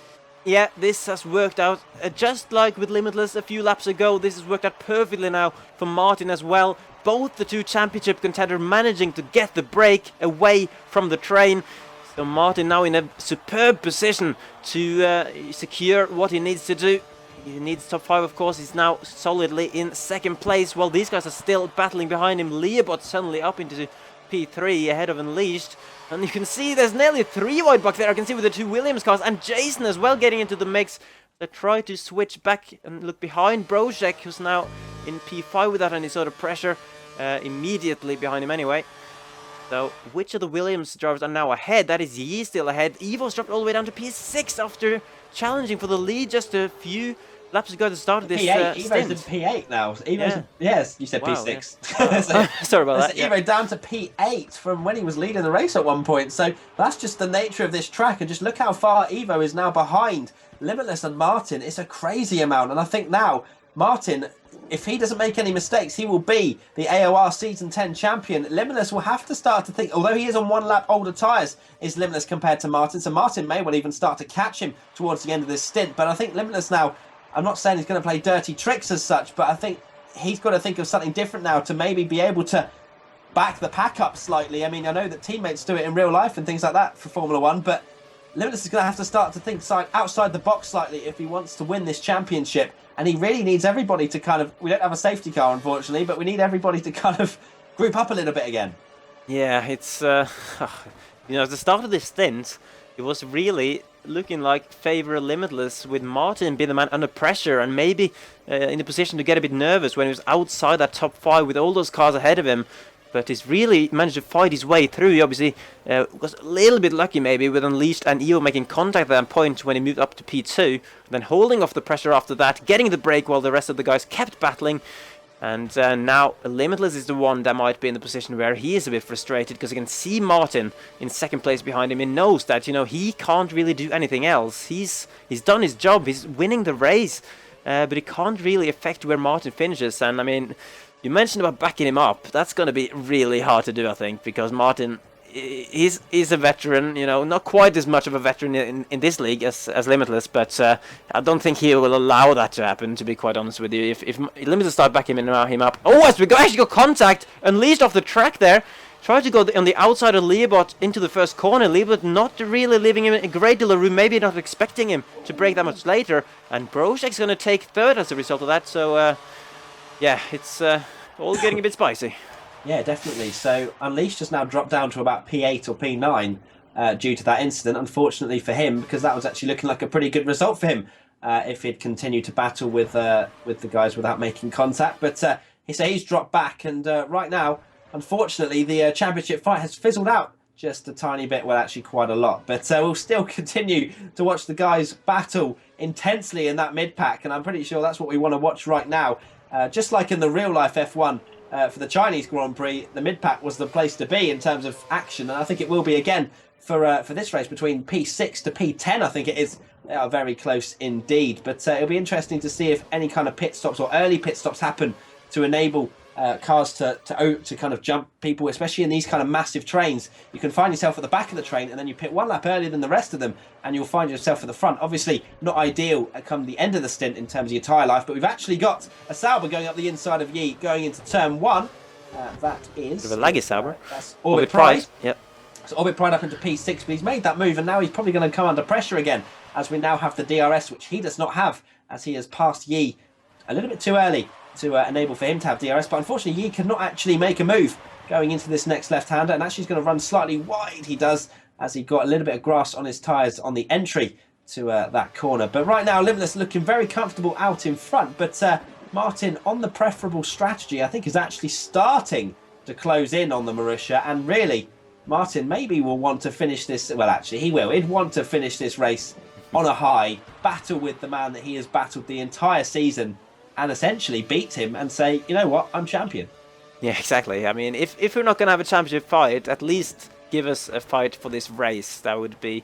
Yeah, this has worked out just like with Limitless a few laps ago. This has worked out perfectly now for Martin as well. Both the two championship contenders managing to get the break away from the train. So Martin now in a superb position to secure what he needs to do. He needs top 5, of course. He's now solidly in second place while these guys are still battling behind him. Leobot suddenly up into P3 ahead of Unleashed, and you can see there's nearly a 3 wide back there. I can see with the two Williams cars and Jason as well getting into the mix. They try to switch back and look behind Broshek, who's now in P5 without any sort of pressure, immediately behind him anyway. So, which of the Williams drivers are now ahead? That is Yi still ahead. Evo's dropped all the way down to P6 after challenging for the lead just a few laps ago at the start of this P8. Evo's stint. in P8 now. Yeah. Yes, you said Wow, P6. yeah. Sorry about that. So Evo down to P8 from when he was leading the race at one point. So that's just the nature of this track. And just look how far Evo is now behind Limitless and Martin. It's a crazy amount. And I think now Martin, if he doesn't make any mistakes, he will be the AOR Season 10 champion. Limitless will have to start to think, although he is on 1 lap older tyres, is Limitless compared to Martin. So Martin may well even start to catch him towards the end of this stint. But I think Limitless now, I'm not saying he's going to play dirty tricks as such, but I think he's got to think of something different now to maybe be able to back the pack up slightly. I mean, I know that teammates do it in real life and things like that for Formula 1, but Limitless is going to have to start to think outside the box slightly if he wants to win this championship. And he really needs everybody to kind of... We don't have a safety car, unfortunately, but we need everybody to kind of group up a little bit again. Yeah, it's... you know, at the start of this stint, it was really looking like favour Limitless, with Martin being the man under pressure and maybe in a position to get a bit nervous when he was outside that top 5 with all those cars ahead of him. But he's really managed to fight his way through. He obviously was a little bit lucky maybe with Unleashed and Evo making contact at that point when he moved up to P2. Then holding off the pressure after that, getting the break while the rest of the guys kept battling. And now Limitless is the one that might be in the position where he is a bit frustrated, because he can see Martin in second place behind him and knows that, you know, he can't really do anything else. He's done his job, he's winning the race, but it can't really affect where Martin finishes. And I mean, you mentioned about backing him up. That's going to be really hard to do, I think, because Martin is a veteran, you know, not quite as much of a veteran in this league as Limitless, but I don't think he will allow that to happen, to be quite honest with you. If Limitless start backing him up... Oh, as we actually got contact, Unleashed off the track there. Tried to go on the outside of Leobot into the first corner. Leobot not really leaving him a great deal of room, maybe not expecting him to break that much later. And Brosek's going to take third as a result of that, so yeah, it's all getting a bit spicy. Yeah, definitely. So Unleashed has now dropped down to about P8 or P9 due to that incident. Unfortunately for him, because that was actually looking like a pretty good result for him if he'd continued to battle with the guys without making contact. But he's dropped back, and right now, unfortunately, the championship fight has fizzled out just a tiny bit, well, actually quite a lot. But we'll still continue to watch the guys battle intensely in that mid-pack, and I'm pretty sure that's what we want to watch right now. Just like in the real-life F1, for the Chinese Grand Prix, the mid-pack was the place to be in terms of action, and I think it will be again for this race between P6 to P10. I think it is. They are very close indeed, but it'll be interesting to see if any kind of pit stops or early pit stops happen to enable cars to kind of jump people, especially in these kind of massive trains. You can find yourself at the back of the train and then you pit 1 lap earlier than the rest of them and you'll find yourself at the front. Obviously not ideal at come the end of the stint in terms of your tyre life, but we've actually got a Sauber going up the inside of Yi going into turn 1. That is... Bit of a laggy Sauber. That's Orbit Pride. Yep. So Orbit Pride up into P6, but he's made that move and now he's probably going to come under pressure again, as we now have the DRS, which he does not have, as he has passed Yi a little bit too early to enable for him to have DRS. But unfortunately, Yi cannot actually make a move going into this next left-hander, and actually he's going to run slightly wide, he does, as he got a little bit of grass on his tyres on the entry to that corner. But right now, Limitless looking very comfortable out in front, but Martin, on the preferable strategy, I think is actually starting to close in on the Marussia, and really, Martin maybe will want to finish this, well actually he will, he'd want to finish this race on a high, battle with the man that he has battled the entire season, and essentially beat him and say, you know what, I'm champion. Yeah, exactly. I mean, if we're not going to have a championship fight, at least give us a fight for this race. That would be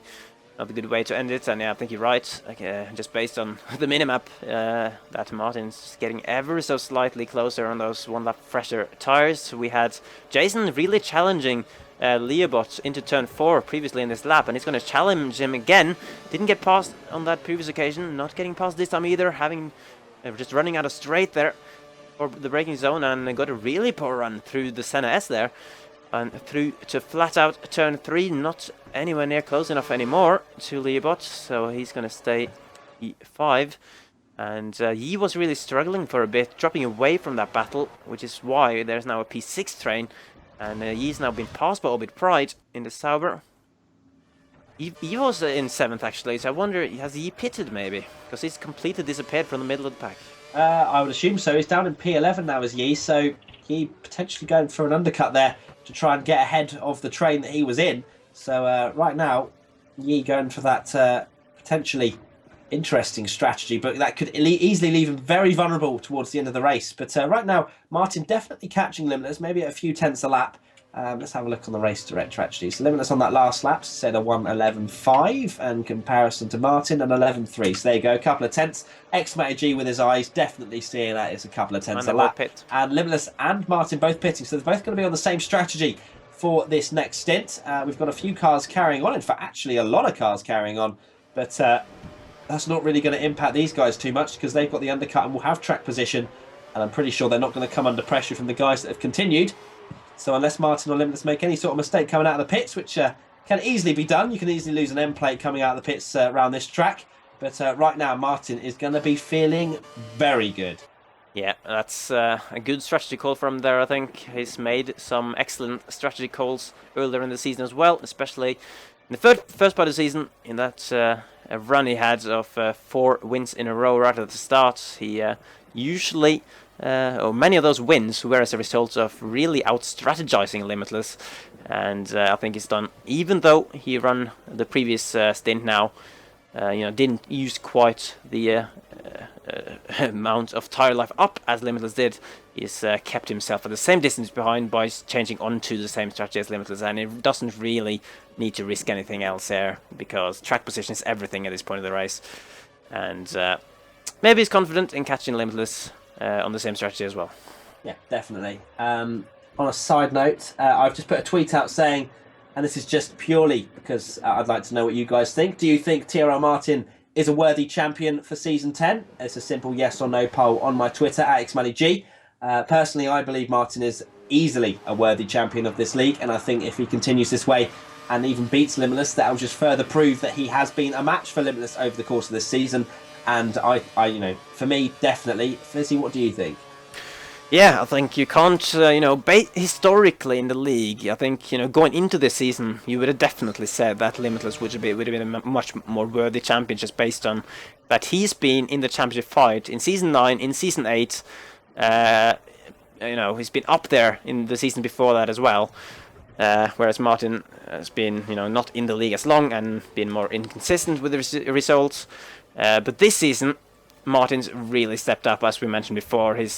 not a good way to end it. And yeah, I think you're right. Like, just based on the minimap, that Martin's getting ever so slightly closer on those 1 lap fresher tires. We had Jason really challenging Leobot into turn 4 previously in this lap, and he's going to challenge him again. Didn't get past on that previous occasion, not getting past this time either, having... just running out of straight there for the braking zone, and got a really poor run through the Senna S there and through to flat out turn 3, not anywhere near close enough anymore to Leobot, so he's going to stay E5. And Yi was really struggling for a bit, dropping away from that battle, which is why there's now a P6 train, and Yi's now been passed by Orbit Pride in the Sauber. He was in 7th actually, so I wonder, has he pitted maybe? Because he's completely disappeared from the middle of the pack. I would assume so. He's down in P11 now as Yi, so He potentially going for an undercut there to try and get ahead of the train that he was in. So right now, Yi going for that potentially interesting strategy, but that could easily leave him very vulnerable towards the end of the race. But right now, Martin definitely catching Limitless, maybe at a few tenths a lap. Let's have a look on the race director actually. So Limitless on that last lap said a 1:11.5 and comparison to Martin an 11.3. So there you go, a couple of tenths. xMattyG with his eyes definitely seeing that it's a couple of tenths a lap. And Limitless and Martin both pitting, so they're both going to be on the same strategy for this next stint. We've got a few cars carrying on, in fact actually a lot of cars carrying on, but that's not really going to impact these guys too much because they've got the undercut and will have track position, and I'm pretty sure they're not going to come under pressure from the guys that have continued. So unless Martin or Limitless make any sort of mistake coming out of the pits, which can easily be done, you can easily lose an end plate coming out of the pits around this track. But right now, Martin is going to be feeling very good. Yeah, that's a good strategy call from there, I think. He's made some excellent strategy calls earlier in the season as well, especially in the first part of the season, in that run he had of 4 wins in a row right at the start. He usually... or many of those wins were as a result of really out-strategizing Limitless, and I think he's done, even though he run the previous stint now, didn't use quite the amount of tire life up as Limitless did. He's kept himself at the same distance behind by changing onto the same strategy as Limitless, and it doesn't really need to risk anything else there, because track position is everything at this point of the race, and maybe he's confident in catching Limitless on the same strategy as well. Yeah, definitely. On a side note, I've just put a tweet out saying, and this is just purely because I'd like to know what you guys think. Do you think TRL Martin is a worthy champion for Season 10? It's a simple yes or no poll on my Twitter, at xMattyG. Personally, I believe Martin is easily a worthy champion of this league, and I think if he continues this way and even beats Limitless, that will just further prove that he has been a match for Limitless over the course of this season. And I, for me, definitely. Fizzy, what do you think? Yeah, I think you can't, historically in the league, I think, going into this season, you would have definitely said that Limitless would have been a much more worthy champion, just based on that he's been in the championship fight in Season 9, in Season 8, he's been up there in the season before that as well, whereas Martin has been, not in the league as long and been more inconsistent with the results. But this season, Martin's really stepped up, as we mentioned before. He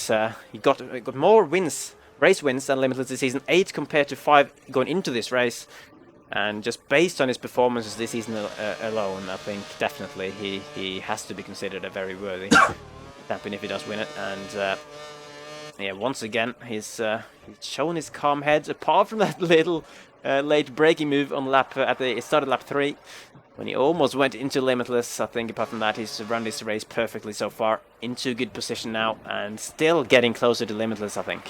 got more race wins than Limitless this season, 8 compared to 5 going into this race. And just based on his performances this season alone, I think definitely he has to be considered a very worthy champion if he does win it. And once again, he's shown his calm head, apart from that little late braking move on at the start of lap 3. When he almost went into Limitless. I think apart from that, he's run this race perfectly so far, into good position now, and still getting closer to Limitless, I think.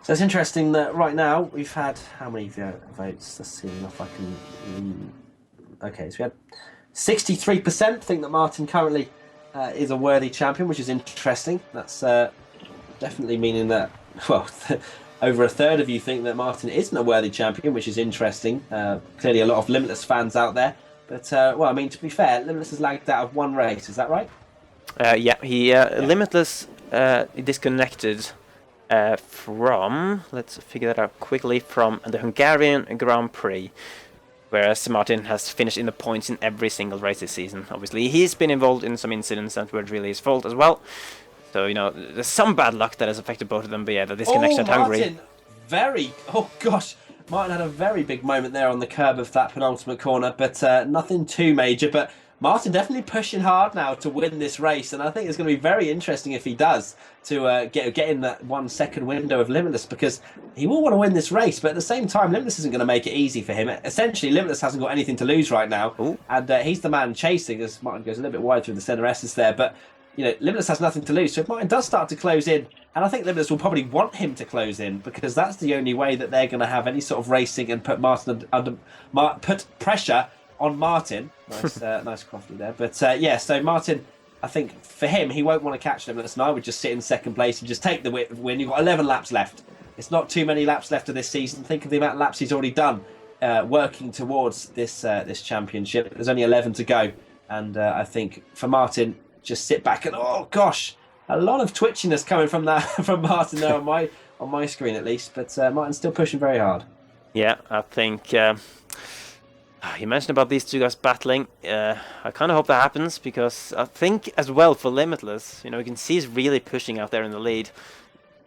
So it's interesting that right now we've had, how many votes? Let's see if I can... Okay, so we had 63% think that Martin currently is a worthy champion, which is interesting. That's definitely meaning that, well... Over a third of you think that Martin isn't a worthy champion, which is interesting. Clearly a lot of Limitless fans out there. But, to be fair, Limitless has lagged out of 1 race. Is that right? Limitless disconnected from, let's figure that out quickly, from the Hungarian Grand Prix. Whereas Martin has finished in the points in every single race this season. Obviously, he's been involved in some incidents that weren't really his fault as well. So, there's some bad luck that has affected both of them, but yeah, the disconnection at Hungary. Martin had a very big moment there on the curb of that penultimate corner, but nothing too major. But Martin definitely pushing hard now to win this race, and I think it's going to be very interesting if he does to get in that 1 second window of Limitless, because he will want to win this race, but at the same time, Limitless isn't going to make it easy for him. Essentially, Limitless hasn't got anything to lose right now, and he's the man chasing, as Martin goes a little bit wide through the centre S's there, but Limitless has nothing to lose. So if Martin does start to close in, and I think Limitless will probably want him to close in, because that's the only way that they're going to have any sort of racing and put Martin put pressure on Martin. Nice coffee there. But so Martin, I think for him, he won't want to catch Limitless, and I would just sit in second place and just take the win. You've got 11 laps left. It's not too many laps left of this season. Think of the amount of laps he's already done working towards this championship. There's only 11 to go, and I think for Martin, just sit back and, oh gosh, A lot of twitchiness coming from that from Martin there on my screen at least, but Martin's still pushing very hard. Yeah, I think you mentioned about these two guys battling. I kind of hope that happens because I think as well for Limitless, you can see he's really pushing out there in the lead.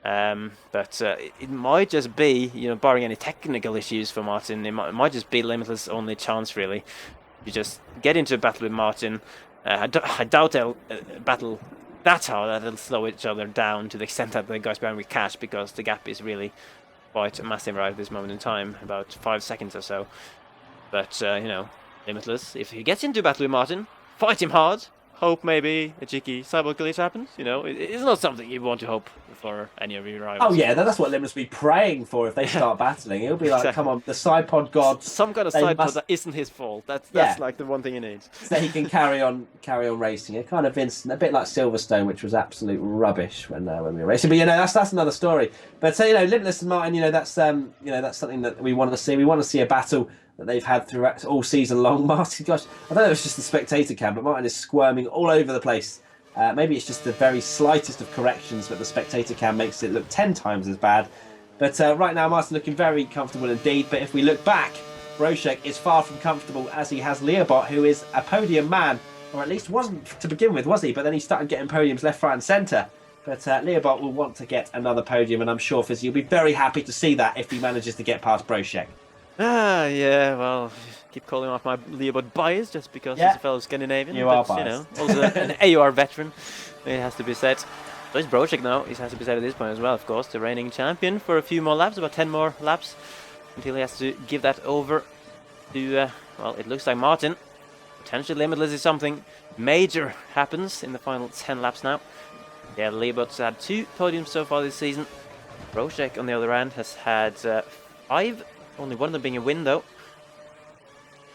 But it might just be, barring any technical issues for Martin, it might just be Limitless' only chance really. You just get into a battle with Martin. I doubt they'll battle that hard that they'll slow each other down to the extent that the guys behind will catch, because the gap is really quite massive right at this moment in time, about 5 seconds or so. But, Limitless, if he gets into battle with Martin, fight him hard, hope maybe a cheeky cyborg glitch happens, It's not something you want to hope for any of your rivals. Oh yeah, that's what Limitless will be praying for if they start battling. He'll be like, Exactly. come on, the side pod gods. Some kind of side pod that isn't his fault. That's like the one thing he needs. So he can carry on racing. It kind of instant, a bit like Silverstone, which was absolute rubbish when we were racing. But that's another story. But Limitless and Martin, that's something that we want to see. We want to see a battle that they've had throughout all season long. Martin, gosh, I don't know if it's just the spectator cam, but Martin is squirming all over the place. Maybe it's just the very slightest of corrections, but the spectator cam makes it look 10 times as bad. But right now, Martin looking very comfortable indeed. But if we look back, Brošek is far from comfortable, as he has Leobot, who is a podium man, or at least wasn't to begin with, was he? But then he started getting podiums left, right and centre. But Leobot will want to get another podium, and I'm sure Fizzy will be very happy to see that if he manages to get past Brošek. Yeah, well, keep calling off my Leobot bias just because he's a fellow Scandinavian. You are biased. Also an AOR veteran, it has to be said. So it's Brošek now, it has to be said at this point as well, of course, the reigning champion for a few more laps, about 10 more laps, until he has to give that over to, it looks like Martin. Potentially Limitless if something major happens in the final 10 laps now. Yeah, Leobot's had 2 podiums so far this season. Brošek, on the other hand, has had 5. Only one of them being a win, though.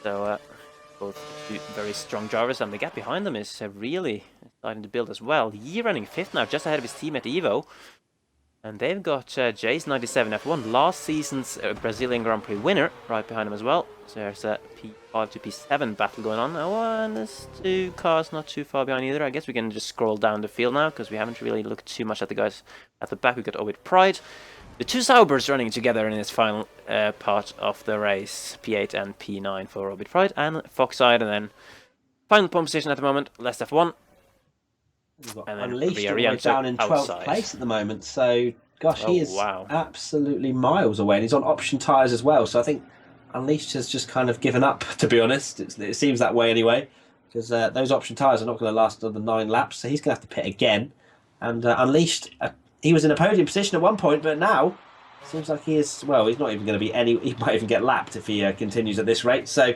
So, both 2 very strong drivers, and the gap behind them is really starting to build as well. Yi running 5th now, just ahead of his team at Evo. And they've got Jace 97 F1, last season's Brazilian Grand Prix winner, right behind him as well. So there's a P5 to P7 battle going on. Oh, and there's 2 cars not too far behind either. I guess we can just scroll down the field now, because we haven't really looked too much at the guys at the back. We've got Ovid Pride. The 2 Saubers running together in this final part of the race. P8 and P9 for Ovid Pride and Foxside. And then final pole position at the moment, Lest F1. And then Unleashed down in 12th place at the moment. So, gosh, he is absolutely miles away. And he's on option tyres as well. So I think Unleashed has just kind of given up, to be honest. It seems that way anyway. Because those option tyres are not going to last another 9 laps. So he's going to have to pit again. And Unleashed... he was in a podium position at one point, but now seems like he is, well, he's not even going to be he might even get lapped if he continues at this rate. So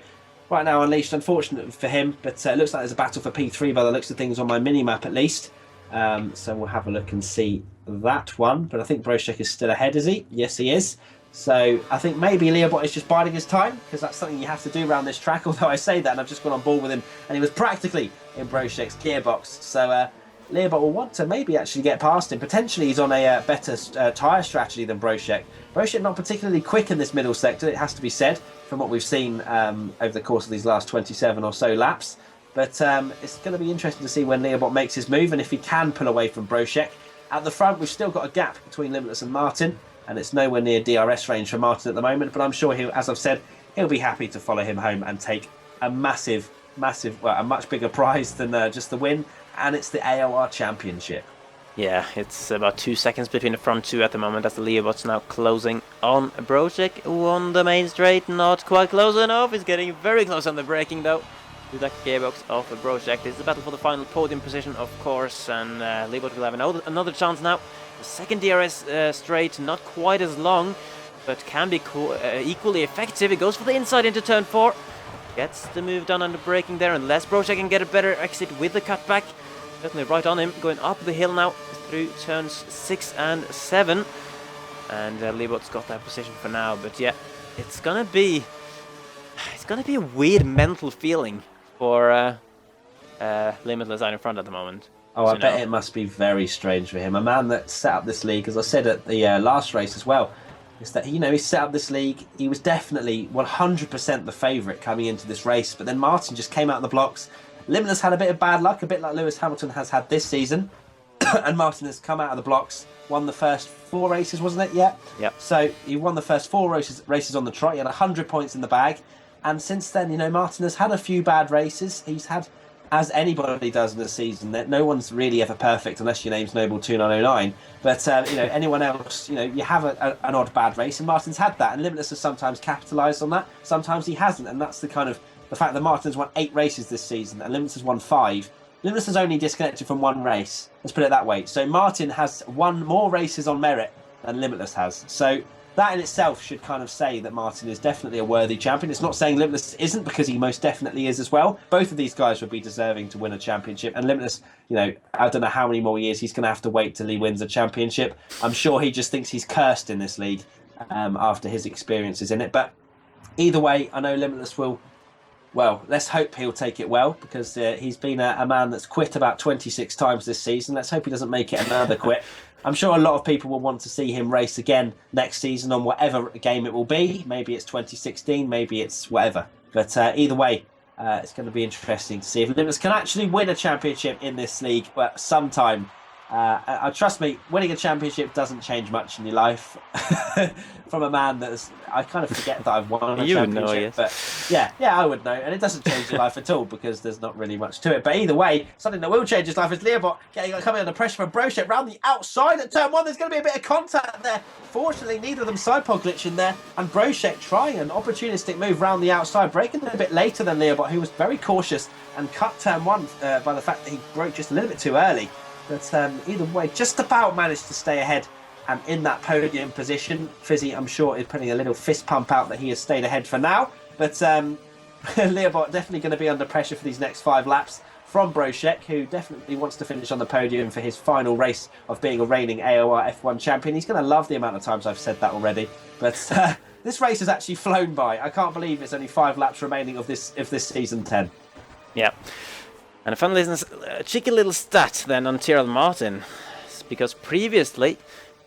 right now Unleashed, unfortunate for him, but it looks like there's a battle for P3 by the looks of things on my mini-map at least. So we'll have a look and see that one. But I think Brošek is still ahead, is he? Yes, he is. So I think maybe Leobot is just biding his time, because that's something you have to do around this track, although I say that and I've just gone on board with him, and he was practically in Brošek's gearbox. So Leobot will want to maybe actually get past him. Potentially he's on a better tyre strategy than Brošek. Brošek not particularly quick in this middle sector, it has to be said, from what we've seen over the course of these last 27 or so laps. But it's going to be interesting to see when Leobot makes his move and if he can pull away from Brošek. At the front, we've still got a gap between Limitless and Martin, and it's nowhere near DRS range for Martin at the moment, but I'm sure as I've said, he'll be happy to follow him home and take a massive, a much bigger prize than just the win. And it's the AOR Championship. Yeah, it's about 2 seconds between the front 2 at the moment as the Leobot's now closing on Brošek on the main straight. Not quite close enough. He's getting very close on the braking though. To that gearbox of Brošek. This is the battle for the final podium position, of course, and Leobot will have another chance now. The second DRS straight, not quite as long, but can be equally effective. It goes for the inside into turn 4. Gets the move done on the braking there, unless Brošek can get a better exit with the cutback. Certainly right on him, going up the hill now through turns 6 and 7. And Leobot's got that position for now, but yeah, it's gonna be a weird mental feeling for Limitless out in front at the moment. Oh, I bet it must be very strange for him. A man that set up this league, as I said at the last race as well, is that he set up this league. He was definitely 100% the favourite coming into this race, but then Martin just came out of the blocks. Limitless had a bit of bad luck, a bit like Lewis Hamilton has had this season. and Martin has come out of the blocks, won the first 4 races, wasn't it? Yeah. Yep. So he won the first 4 races on the trot. He had 100 points in the bag, and since then, you know, Martin has had a few bad races. He's had, as anybody does in a season, that no one's really ever perfect unless your name's Noble 2909. But you know, anyone else, you know, you have an odd bad race, and Martin's had that, and Limitless has sometimes capitalised on that. Sometimes he hasn't, and that's the kind of the fact that Martin's won 8 races this season, and Limitless has won 5. Limitless has only disconnected from 1 race. Let's put it that way. So Martin has won more races on merit than Limitless has. So that in itself should kind of say that Martin is definitely a worthy champion. It's not saying Limitless isn't, because he most definitely is as well. Both of these guys would be deserving to win a championship. And Limitless, you know, I don't know how many more years he's going to have to wait till he wins a championship. I'm sure he just thinks he's cursed in this league after his experiences in it. But either way, I know Limitless will... Well, let's hope he'll take it well, because he's been a man that's quit about 26 times this season. Let's hope he doesn't make it another quit. I'm sure a lot of people will want to see him race again next season on whatever game it will be. Maybe it's 2016, maybe it's whatever. But either way, it's going to be interesting to see if Limitless can actually win a championship in this league sometime. Trust me, winning a championship doesn't change much in your life. From a man that's, I kind of forget that I've won a You would championship. know, yes. But yeah, I would know, and it doesn't change your life at all, because there's not really much to it. But either way, something that will change his life is Leobot coming under pressure from Brochek round the outside at turn 1. There's going to be a bit of contact there. Fortunately, neither of them sidepod glitching there, and Brochek trying an opportunistic move round the outside, breaking a bit later than Leobot, who was very cautious and cut turn 1 by the fact that he broke just a little bit too early. But either way, just about managed to stay ahead and in that podium position. Fizzy, I'm sure, is putting a little fist pump out that he has stayed ahead for now. But Leobot definitely going to be under pressure for these next 5 laps from Brochek, who definitely wants to finish on the podium for his final race of being a reigning AOR F1 champion. He's going to love the amount of times I've said that already. But this race has actually flown by. I can't believe it's only 5 laps remaining of this season 10. Yeah. And a fun little, cheeky little stat then on Tyrrell Martin, because previously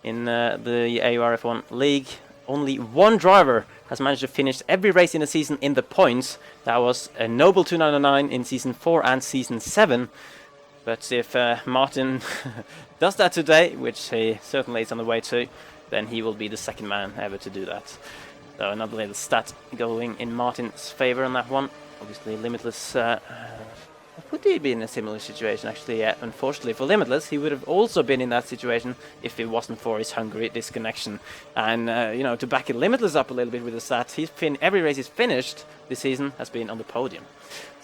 in the AOR F1 league, only 1 driver has managed to finish every race in the season in the points. That was Noble 299 in season 4 and season 7. But if Martin does that today, which he certainly is on the way to, then he will be the 2nd man ever to do that. So another little stat going in Martin's favour on that one. Obviously, Limitless. Would he be in a similar situation, actually? Yeah, unfortunately for Limitless, he would have also been in that situation if it wasn't for his Hungary disconnection. And, you know, to back it Limitless up a little bit with the stats, every race he's finished this season has been on the podium.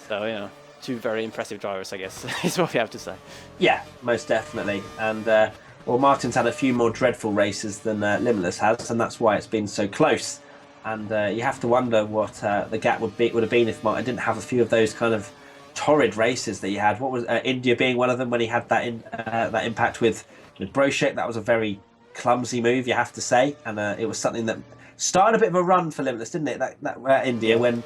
So, you know, 2 very impressive drivers, I guess, is what we have to say. Yeah, most definitely. And, well, Martin's had a few more dreadful races than Limitless has, and that's why it's been so close. And you have to wonder what the gap would have been if Martin didn't have a few of those kind of torrid races that he had. What was India being one of them, when he had that impact with Brochek? That was a very clumsy move, you have to say, and it was something that started a bit of a run for Limitless, didn't it? That India, when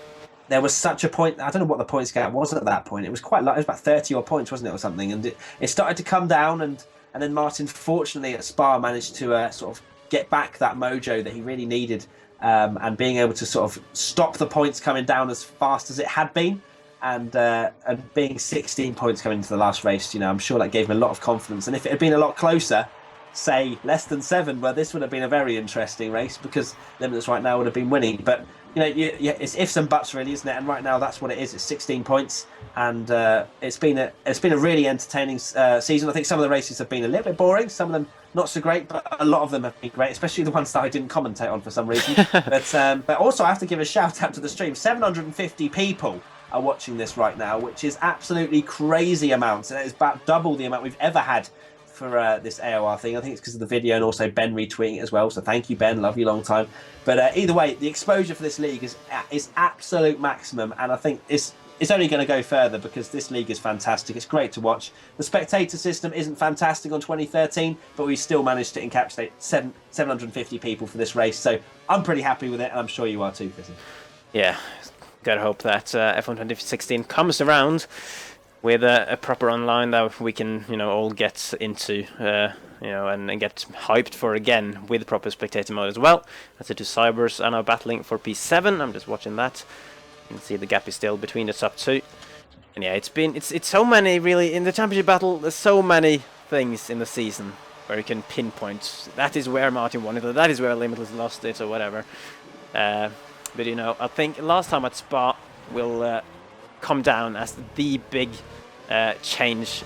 there was such a point. I don't know what the points gap was at that point. It was quite it was about 30 odd points, wasn't it, or something? And it started to come down, and then Martin, fortunately at Spa, managed to sort of get back that mojo that he really needed, and being able to sort of stop the points coming down as fast as it had been. And being 16 points coming into the last race, you know, I'm sure that gave him a lot of confidence. And if it had been a lot closer, say less than 7, well, this would have been a very interesting race, because Limitless right now would have been winning. But you know, it's ifs and buts really, isn't it? And right now that's what it is. It's 16 points, and it's been a really entertaining season. I think some of the races have been a little bit boring, some of them not so great, but a lot of them have been great, especially the ones that I didn't commentate on for some reason. But also I have to give a shout out to the stream. 750 people are watching this right now, which is absolutely crazy amounts, and it is about double the amount we've ever had for this AOR thing. I think it's because of the video, and also Ben retweeting it as well, so thank you, Ben, love you long time. But either way, the exposure for this league is absolute maximum, and I think it's only going to go further, because this league is fantastic. It's great to watch. The spectator system isn't fantastic on 2013, but we still managed to encapsulate 750 people for this race, so I'm pretty happy with it, and I'm sure you are too, Fizzy. Yeah, gotta hope that F1 2016 comes around with a proper online that we can, you know, all get into, you know, and get hyped for again, with proper spectator mode as well. As the 2 Cybers are now battling for P7. I'm just watching that. You can see the gap is still between the top 2. And yeah, it's so many really in the championship battle. There's so many things in the season where you can pinpoint that is where Martin won it, or that is where Limitless lost it, or whatever. But you know, I think last time at Spa will come down as the big change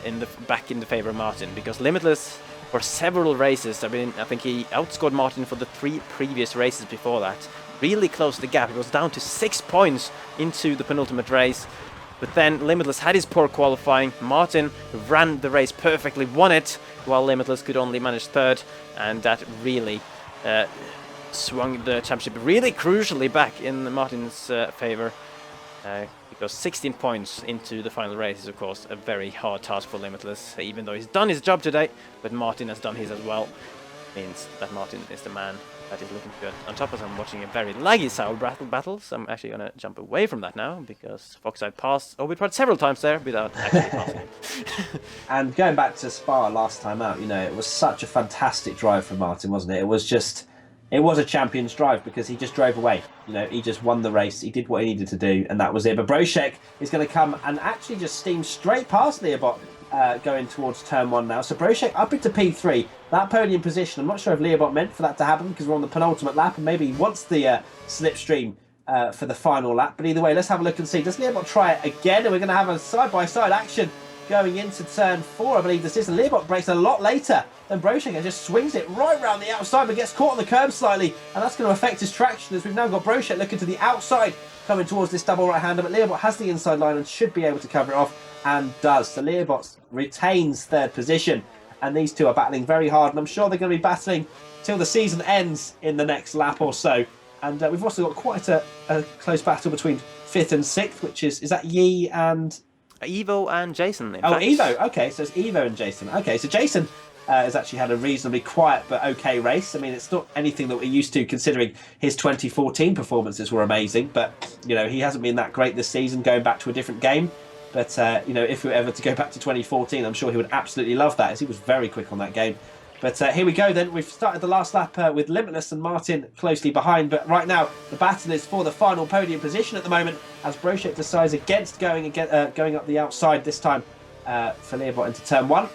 back in the favor of Martin, because Limitless for several races, I think he outscored Martin for the 3 previous races before that. Really closed the gap. It was down to 6 points into the penultimate race. But then Limitless had his poor qualifying. Martin ran the race perfectly, won it, while Limitless could only manage 3rd, and that really swung the championship really crucially back in Martin's favor. Because 16 points into the final race is, of course, a very hard task for Limitless, even though he's done his job today, but Martin has done his as well. Means that Martin is the man that is looking good. On top of that, I'm watching a very laggy Soul battle, so I'm actually going to jump away from that now, because Foxside passed Orbit several times there without actually passing him. And going back to Spa last time out, you know, it was such a fantastic drive for Martin, wasn't it? It was a champion's drive because he just drove away. You know, he just won the race. He did what he needed to do, and that was it. But Brošek is going to come and actually just steam straight past Leobot going towards turn 1 now. So Brošek up into P3. That podium position, I'm not sure if Leobot meant for that to happen because we're on the penultimate lap, and maybe he wants the slipstream for the final lap. But either way, let's have a look and see. Does Leobot try it again? And we're going to have a side-by-side action going into turn 4, I believe this is. And Leobot brakes a lot later than Brošek and just swings it right round the outside, but gets caught on the curb slightly, and that's going to affect his traction, as we've now got Brošek looking to the outside, coming towards this double right-hander, but Leobot has the inside line and should be able to cover it off, and does. So Leobot retains 3rd position, and these two are battling very hard, and I'm sure they're going to be battling till the season ends in the next lap or so. And we've also got quite a close battle between 5th and 6th, which is that Yi and Evo and Jason. Evo. Okay, so it's Evo and Jason. Okay, so Jason has actually had a reasonably quiet but okay race. I mean, it's not anything that we're used to, considering his 2014 performances were amazing. But, you know, he hasn't been that great this season, going back to a different game. But, you know, if we were ever to go back to 2014, I'm sure he would absolutely love that, as he was very quick on that game. But here we go then. We've started the last lap with Limitless and Martin closely behind. But right now, the battle is for the final podium position at the moment, as Brošek decides against going up the outside this time for Leobot into turn 1.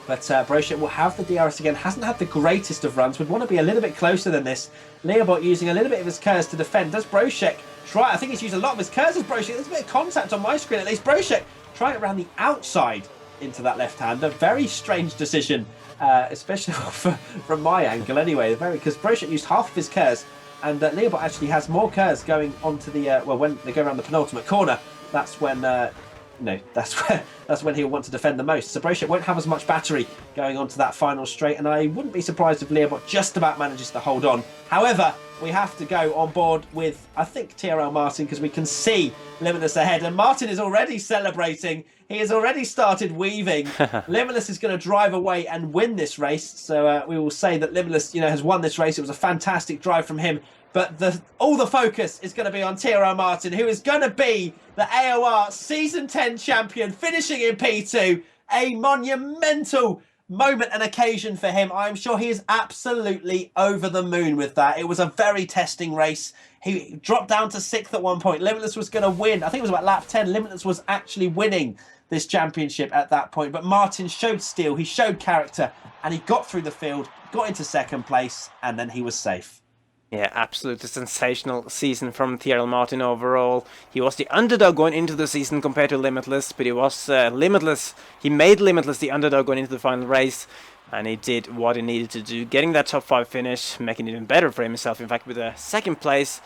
But Brošek will have the DRS again. Hasn't had the greatest of runs. Would want to be a little bit closer than this. Leobot using a little bit of his curves to defend. Does Brošek try? I think he's used a lot of his curves as Brošek. There's a bit of contact on my screen at least. Brošek trying it around the outside into that left-hander. Very strange decision. Especially from my angle anyway, because Brošek used half of his curves, and Leobot actually has more curves going onto the well, when they go around the penultimate corner, that's when that's when he'll want to defend the most. So Brošek won't have as much battery going onto that final straight, and I wouldn't be surprised if Leobot just about manages to hold on. However, we have to go on board with, I think, TRL Martin, because we can see Limitless ahead, and Martin is already celebrating. He has already started weaving. Limitless is going to drive away and win this race. So we will say that Limitless, you know, has won this race. It was a fantastic drive from him. But all the focus is going to be on TRL Martin, who is going to be the AOR Season 10 champion, finishing in P2. A monumental moment and occasion for him. I'm sure he is absolutely over the moon with that. It was a very testing race. He dropped down to 6th at one point. Limitless was going to win. I think it was about lap 10. Limitless was actually winning this championship at that point. But Martin showed steel, he showed character, and he got through the field, got into 2nd place, and then he was safe. Yeah, absolutely sensational season from TRL Martin overall. He was the underdog going into the season compared to Limitless, but he was Limitless. He made Limitless the underdog going into the final race, and he did what he needed to do, getting that top 5 finish, making it even better for himself, in fact, with a 2nd place.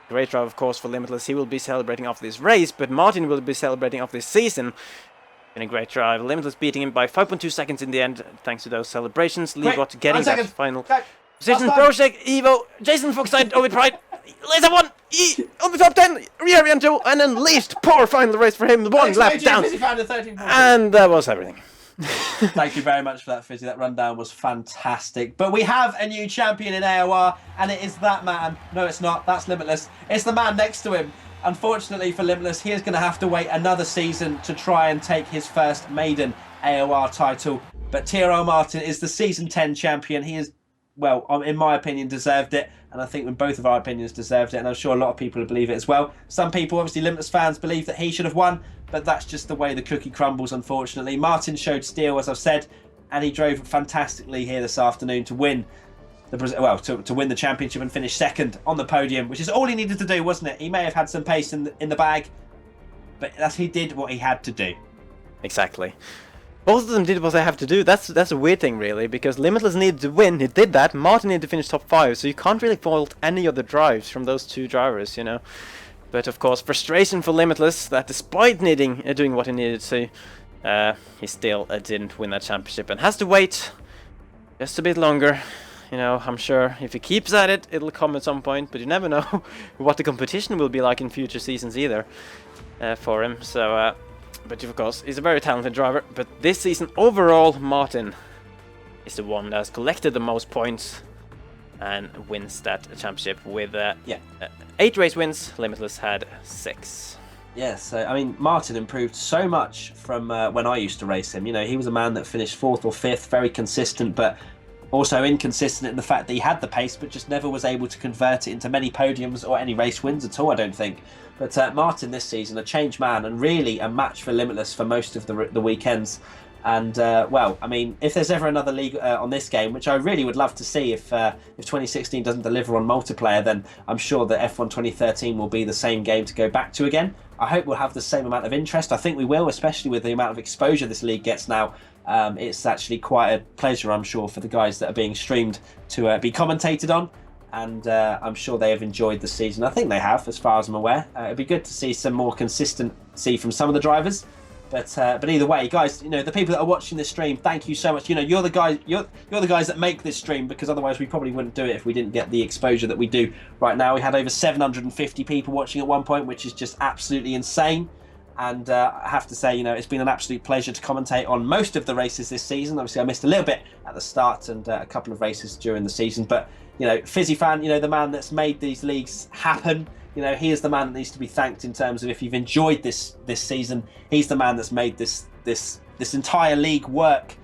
Great drive, of course, for Limitless. He will be celebrating after this race, but Martin will be celebrating after this season. Been a great drive. Limitless beating him by 5.2 seconds in the end, thanks to those celebrations. Leobot getting that final position. Brošek, Evo, Jason Foxside, Ovid Pride, Laser 1, on the top 10, Riarianto, and Unleashed. Poor final race for him. One lap down. And that was everything. Thank you very much for that, Fizzy. That rundown was fantastic. But we have a new champion in AOR, and it is that man. No, it's not. That's Limitless. It's the man next to him. Unfortunately for Limitless, he is going to have to wait another season to try and take his first maiden AOR title. But TRL Martin is the Season 10 champion. He is, well, in my opinion, deserved it. And I think in both of our opinions deserved it. And I'm sure a lot of people believe it as well. Some people, obviously Limitless fans, believe that he should have won. But that's just the way the cookie crumbles, unfortunately. Martin showed steel, as I've said. and he drove fantastically here this afternoon to win to win the championship and finish second on the podium, which is all he needed to do, wasn't it? He may have had some pace in the bag, but he did what he had to do. Exactly. Both of them did what they have to do. That's a weird thing, really, because Limitless needed to win. He did that. Martin needed to finish top 5, so you can't really fault any of the drives from those two drivers, you know. But of course, frustration for Limitless that despite doing what he needed to, he still didn't win that championship and has to wait just a bit longer. You know, I'm sure if he keeps at it, it'll come at some point, but you never know what the competition will be like in future seasons either for him. So, but of course, he's a very talented driver. But this season, overall, Martin is the one that has collected the most points and wins that championship with 8 race wins. Limitless had 6. Yeah, so I mean, Martin improved so much from when I used to race him. You know, he was a man that finished 4th or 5th, very consistent, but also inconsistent in the fact that he had the pace, but just never was able to convert it into many podiums or any race wins at all, I don't think. But Martin this season, a changed man and really a match for Limitless for most of the weekends. And, well, I mean, if there's ever another league on this game, which I really would love to see if 2016 doesn't deliver on multiplayer, then I'm sure that F1 2013 will be the same game to go back to again. I hope we'll have the same amount of interest. I think we will, especially with the amount of exposure this league gets now. It's actually quite a pleasure, I'm sure, for the guys that are being streamed to be commentated on. And I'm sure they have enjoyed the season. I think they have, as far as I'm aware. It'd be good to see some more consistency from some of the drivers. But either way, guys, you know, the people that are watching this stream, thank you so much. You know, you're the guys that make this stream, because otherwise we probably wouldn't do it if we didn't get the exposure that we do right now. We had over 750 people watching at one point, which is just absolutely insane. And I have to say, you know, it's been an absolute pleasure to commentate on most of the races this season. Obviously, I missed a little bit at the start and a couple of races during the season. But, you know, Fizzy Fan, you know, the man that's made these leagues happen, you know, he is the man that needs to be thanked in terms of if you've enjoyed this season. He's the man that's made this entire league work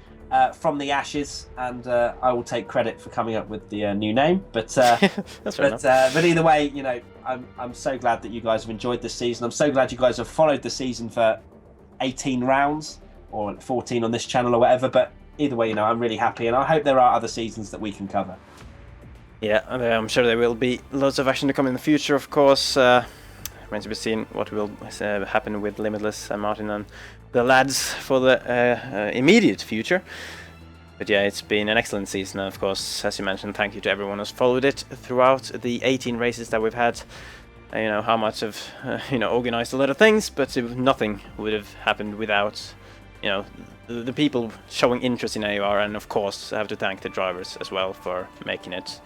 from the ashes, and I will take credit for coming up with the new name. But but either way, you know, I'm so glad that you guys have enjoyed this season. I'm so glad you guys have followed the season for 18 rounds or 14 on this channel or whatever. But either way, you know, I'm really happy, and I hope there are other seasons that we can cover. Yeah, I'm sure there will be lots of action to come in the future, of course. Remains to be seen what will happen with Limitless and Martin and the lads for the immediate future. But yeah, it's been an excellent season, and of course, as you mentioned, thank you to everyone who's followed it throughout the 18 races that we've had. You know, how much have organized a lot of things, but nothing would have happened without, you know, the people showing interest in AOR, and of course, I have to thank the drivers as well for making it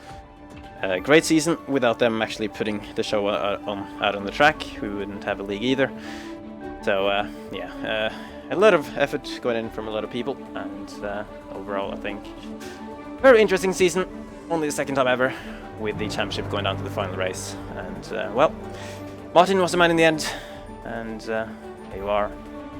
a great season. Without them actually putting the show out on the track, we wouldn't have a league either. So yeah, a lot of effort going in from a lot of people, and overall I think very interesting season. Only the second time ever with the championship going down to the final race, and well, Martin was the man in the end, and AOR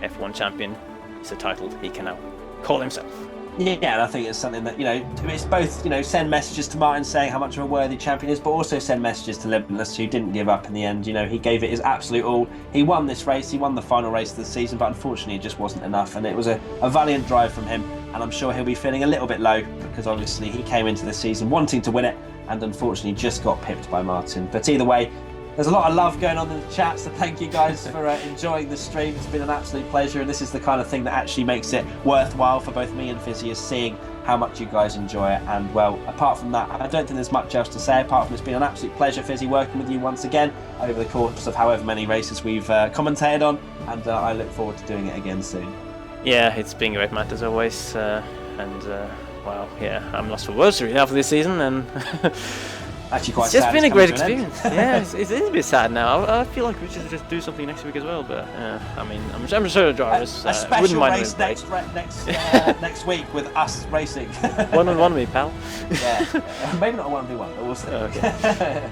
F1 champion is a title he can now call himself. Yeah, and I think it's something that, you know, it's both, you know, send messages to Martin saying how much of a worthy champion he is, but also send messages to Limitless, who didn't give up in the end. You know, he gave it his absolute all. He won this race, he won the final race of the season, but unfortunately it just wasn't enough, and it was a valiant drive from him, and I'm sure he'll be feeling a little bit low, because obviously he came into this season wanting to win it, and unfortunately just got pipped by Martin. But either way, there's a lot of love going on in the chat, so thank you guys for enjoying the stream. It's been an absolute pleasure, and this is the kind of thing that actually makes it worthwhile for both me and Fizzy, is seeing how much you guys enjoy it. And well, apart from that, I don't think there's much else to say, apart from it's been an absolute pleasure, Fizzy, working with you once again over the course of however many races we've commentated on, and I look forward to doing it again soon. Yeah, it's been great, Matt, as always, and wow, yeah, I'm lost for words really after this season, and actually quite it's just sad been a it's great coming to an end. experience. Yeah, it is a bit sad now. I feel like we should just do something next week as well, but I mean, I'm sure the drivers a special wouldn't mind race next week with us racing. One-on-one me, pal. Yeah, maybe not a 1v1, but we'll see. Okay.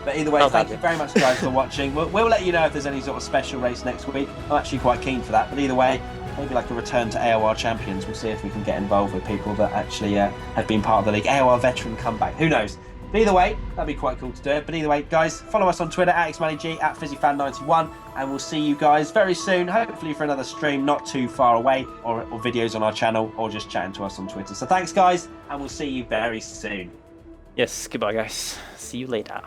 But either way, thank you very much, guys, for watching. We'll let you know if there's any sort of special race next week. I'm actually quite keen for that. But either way, maybe like a return to AOR Champions. We'll see if we can get involved with people that actually have been part of the league. AOR Veteran comeback. Who knows? But either way, that'd be quite cool to do it. But either way, guys, follow us on Twitter at xMattyG, at FizzyFan91, and we'll see you guys very soon, hopefully for another stream not too far away, or videos on our channel, or just chatting to us on Twitter. So thanks, guys, and we'll see you very soon. Yes, goodbye, guys. See you later.